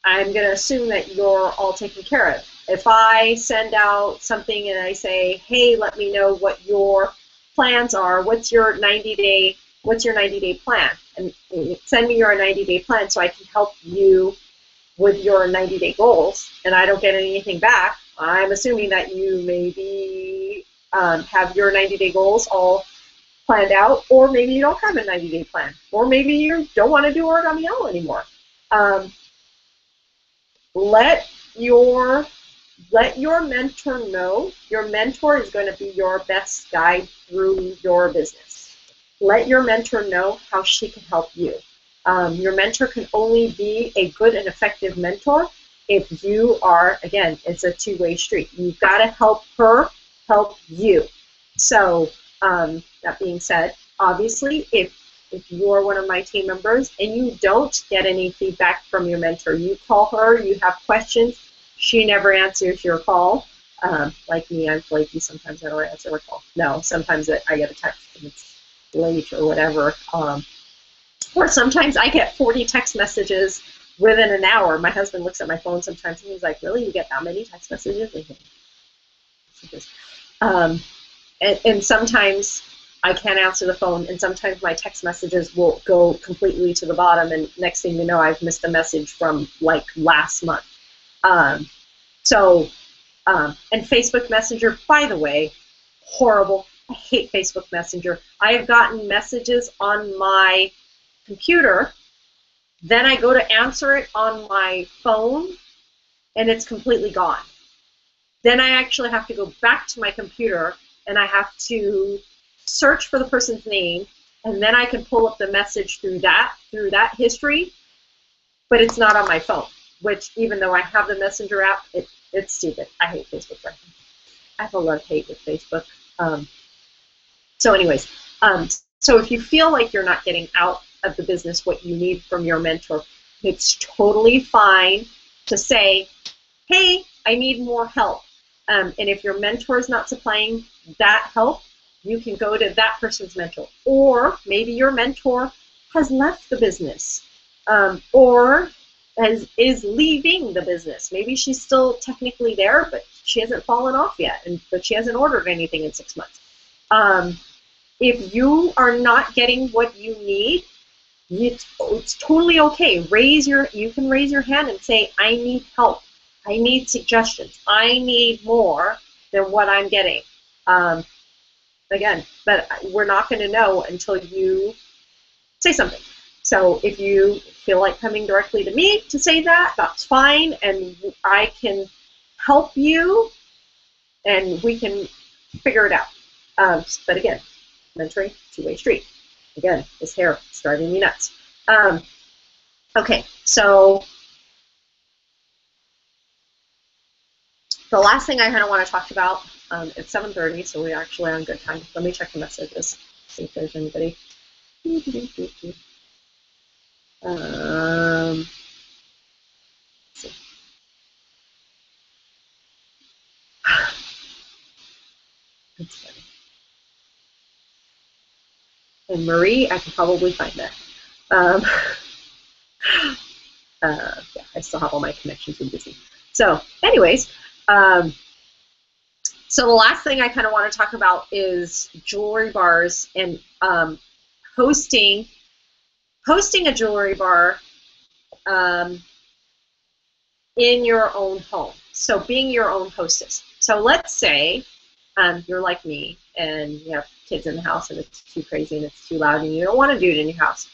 I'm going to assume that you're all taken care of. If I send out something and I say, hey, let me know what your plans are, what's your 90-day plan? And send me your 90-day plan so I can help you with your 90-day goals, and I don't get anything back, I'm assuming that you maybe have your 90-day goals all planned out, or maybe you don't have a 90-day plan, or maybe you don't want to do Origami Yellow anymore. Let your mentor know. Your mentor is going to be your best guide through your business. Let your mentor know how she can help you. Your mentor can only be a good and effective mentor if you are, again, it's a two-way street. You've got to help her help you. So that being said, obviously, if you're one of my team members and you don't get any feedback from your mentor, you call her, you have questions, she never answers your call. Like me, I'm flaky. Sometimes I don't answer a call. No, sometimes I get a text and it's late or whatever. Or sometimes I get 40 text messages within an hour. My husband looks at my phone sometimes and he's like, really, you get that many text messages? And sometimes I can't answer the phone, and sometimes my text messages will go completely to the bottom, and next thing you know, I've missed a message from like last month. And Facebook Messenger, by the way, horrible. I hate Facebook Messenger. I have gotten messages on my computer, then I go to answer it on my phone, and it's completely gone. Then I actually have to go back to my computer, and I have to search for the person's name, and then I can pull up the message through that history, but it's not on my phone, which even though I have the Messenger app, it's stupid. I hate Facebook right now. I have a love-hate with Facebook. So anyways, so if you feel like you're not getting out of the business what you need from your mentor, it's totally fine to say, hey, I need more help. And if your mentor is not supplying that help, you can go to that person's mentor. Or maybe your mentor has left the business, or is leaving the business. Maybe she's still technically there, but she hasn't fallen off yet, but she hasn't ordered anything in 6 months. If you are not getting what you need, it's totally okay. You can raise your hand and say, I need help. I need suggestions. I need more than what I'm getting. Again, but we're not going to know until you say something. So if you feel like coming directly to me to say that, that's fine, and I can help you, and we can figure it out. But again, mentoring, two-way street. Again, this hair is driving me nuts. Okay, so the last thing I kind of want to talk about, it's 7:30, so we're actually on good time. Let me check the messages, see if there's anybody. Let's see. That's funny. And Marie, I can probably find that. Yeah, I still have all my connections with Disney. So anyways, so the last thing I kind of want to talk about is jewelry bars and hosting a jewelry bar in your own home. So being your own hostess. So let's say you're like me and you have kids in the house and it's too crazy and it's too loud and you don't want to do it in your house.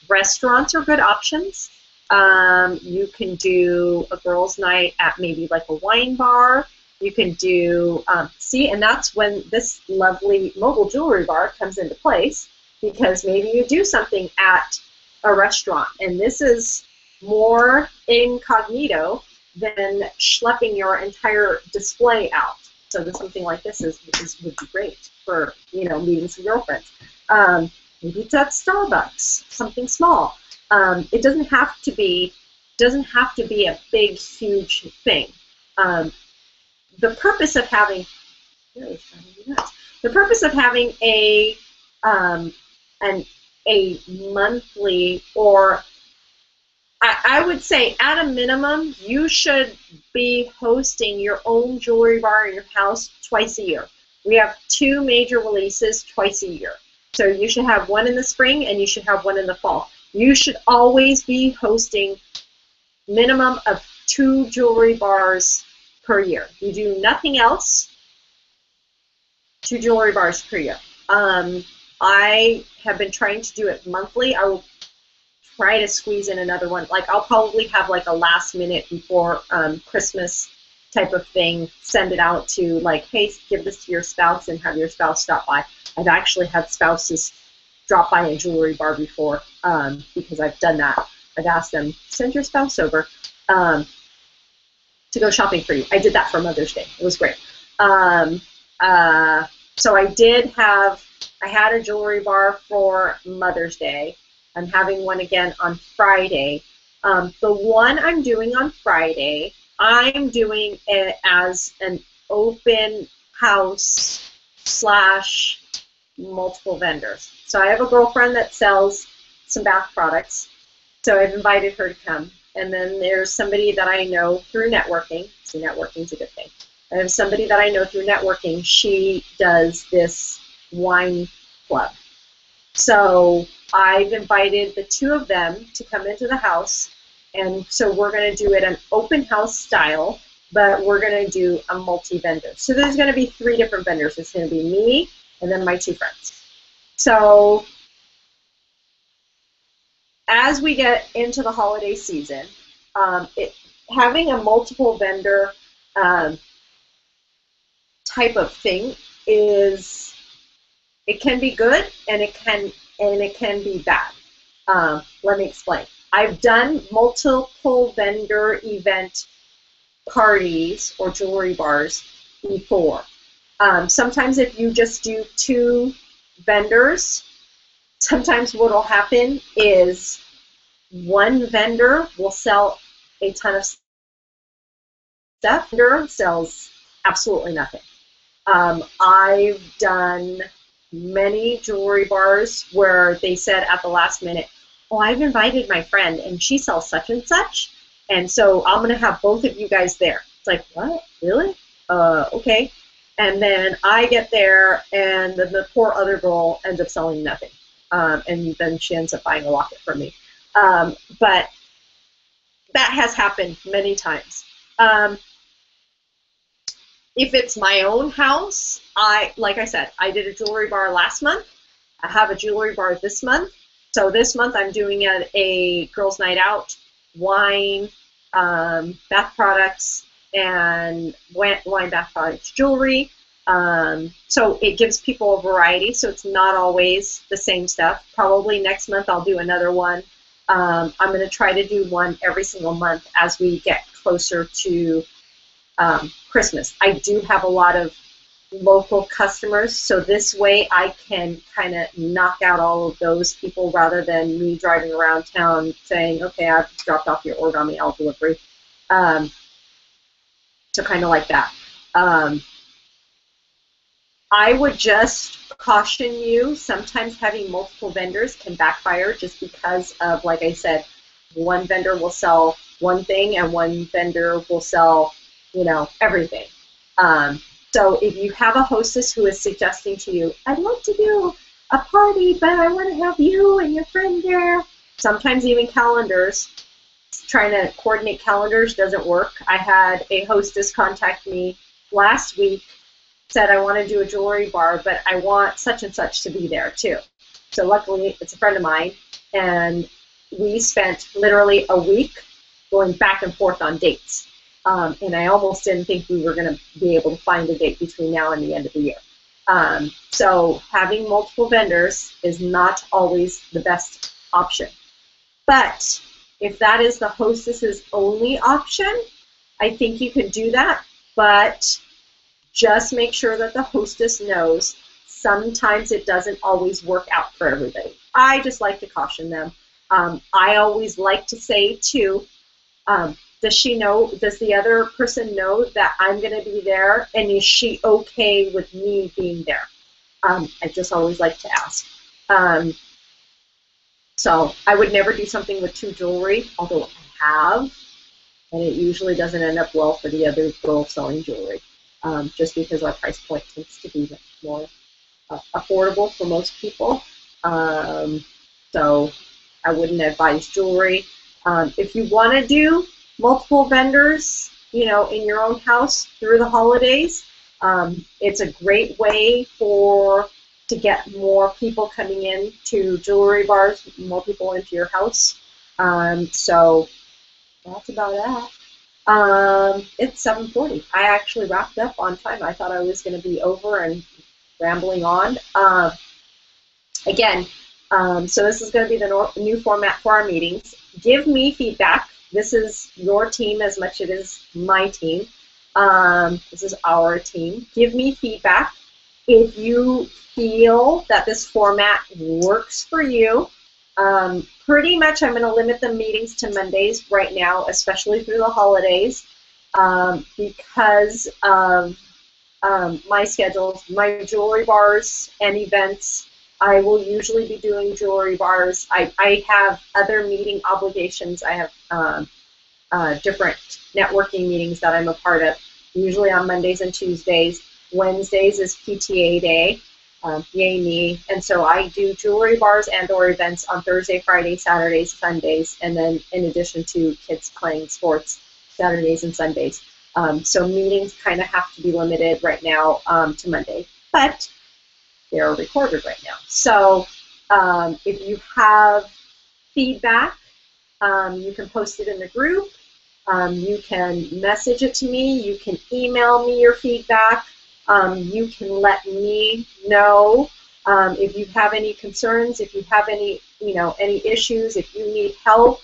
Restaurants are good options. You can do a girls' night at maybe like a wine bar. You can do, and that's when this lovely mobile jewelry bar comes into place, because maybe you do something at a restaurant, and this is more incognito than schlepping your entire display out. So something like this would be great for, meeting some girlfriends. Maybe it's at Starbucks, something small. It doesn't have to be a big, huge thing. The purpose of having a monthly or I would say at a minimum, you should be hosting your own jewelry bar in your house twice a year. We have 2 major releases twice a year. So you should have one in the spring and you should have one in the fall. You should always be hosting minimum of 2 jewelry bars per year. You do nothing else, 2 jewelry bars per year. I have been trying to do it monthly. I will try to squeeze in another one. Like I'll probably have like a last minute before Christmas type of thing, send it out to like, hey, give this to your spouse and have your spouse stop by. I've actually had spouses drop by a jewelry bar before because I've done that. I've asked them, send your spouse over to go shopping for you. I did that for Mother's Day. It was great. So I had a jewelry bar for Mother's Day. I'm having one again on Friday. The one I'm doing on Friday, I'm doing it as an open house / multiple vendors. So I have a girlfriend that sells some bath products, so I've invited her to come. And then there's somebody that I know through networking. So networking's a good thing. I have somebody that I know through networking. She does this wine club. So I've invited the 2 of them to come into the house, and so we're going to do it an open house style, but we're going to do a multi-vendor. So there's going to be 3 different vendors. It's going to be me and then my 2 friends. So as we get into the holiday season, having a multiple vendor type of thing it can be good and it can be bad. Let me explain. I've done multiple vendor event parties or jewelry bars before. Sometimes if you just do 2 vendors, sometimes what will happen is one vendor will sell a ton of stuff. Vendor sells absolutely nothing. I've done many jewelry bars where they said at the last minute, oh, I've invited my friend and she sells such and such, and so I'm going to have both of you guys there. It's like, what? Really? Okay. And then I get there and then the poor other girl ends up selling nothing. And then she ends up buying a locket from me. But that has happened many times. If it's my own house, like I said, I did a jewelry bar last month. I have a jewelry bar this month. So this month I'm doing a girls' night out, wine, bath products, and wine, bath products, jewelry. So it gives people a variety, so it's not always the same stuff. Probably next month I'll do another one. I'm going to try to do one every single month as we get closer to Christmas. I do have a lot of local customers, so this way I can kind of knock out all of those people rather than me driving around town saying, okay, I've dropped off your order on the L delivery. So kind of like that. I would just caution you, sometimes having multiple vendors can backfire just because of, like I said, one vendor will sell one thing and one vendor will sell, everything. So if you have a hostess who is suggesting to you, I'd love to do a party, but I want to have you and your friend there. Sometimes even calendars, trying to coordinate calendars doesn't work. I had a hostess contact me last week, said I want to do a jewelry bar, but I want such and such to be there too. So luckily it's a friend of mine, and we spent literally a week going back and forth on dates. And I almost didn't think we were going to be able to find a date between now and the end of the year. So having multiple vendors is not always the best option. But if that is the hostess's only option, I think you could do that, but just make sure that the hostess knows sometimes it doesn't always work out for everybody. I just like to caution them. I always like to say, too, does the other person know that I'm going to be there, and is she okay with me being there? I just always like to ask. So I would never do something with 2 jewelry, although I have, and it usually doesn't end up well for the other girl selling jewelry, just because our price point tends to be much more affordable for most people. So I wouldn't advise jewelry. If you want to do multiple vendors, you know, in your own house through the holidays, it's a great way to get more people coming in to jewelry bars, more people into your house. So that's about that. It's 7:40. I actually wrapped up on time. I thought I was going to be over and rambling on. Again, so this is going to be the new format for our meetings. Give me feedback. This is your team as much as it is my team. This is our team. Give me feedback. If you feel that this format works for you, pretty much I'm going to limit the meetings to Mondays right now, especially through the holidays, because of my schedules, my jewelry bars and events. I will usually be doing jewelry bars. I have other meeting obligations. I have different networking meetings that I'm a part of, usually on Mondays and Tuesdays. Wednesdays is PTA day, yay me. And so I do jewelry bars and or events on Thursday, Friday, Saturdays, Sundays, and then in addition to kids playing sports Saturdays and Sundays. So meetings kind of have to be limited right now to Monday. But they're recorded right now. So if you have feedback, you can post it in the group. You can message it to me. You can email me your feedback. You can let me know if you have any concerns, if you have any, any issues, if you need help.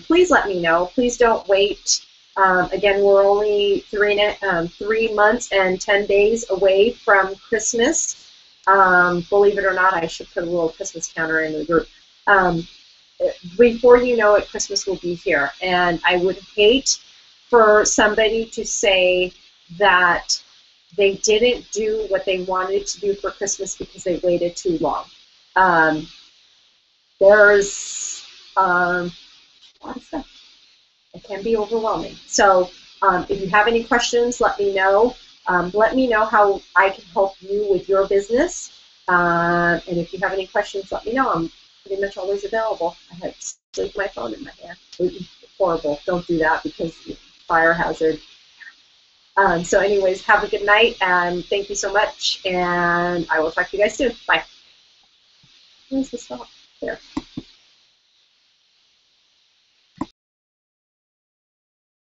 Please let me know. Please don't wait. Again, we're only 3 months and 10 days away from Christmas. Believe it or not, I should put a little Christmas counter in the group. Before you know it, Christmas will be here. And I would hate for somebody to say that they didn't do what they wanted to do for Christmas because they waited too long. There's a lot of stuff. It can be overwhelming. So if you have any questions, let me know. Let me know how I can help you with your business. And if you have any questions, let me know. I'm pretty much always available. I have sleep my phone in my hand. Horrible. Don't do that because fire hazard. So anyways, have a good night, and thank you so much, and I will talk to you guys soon. Bye. Where's the stop? There.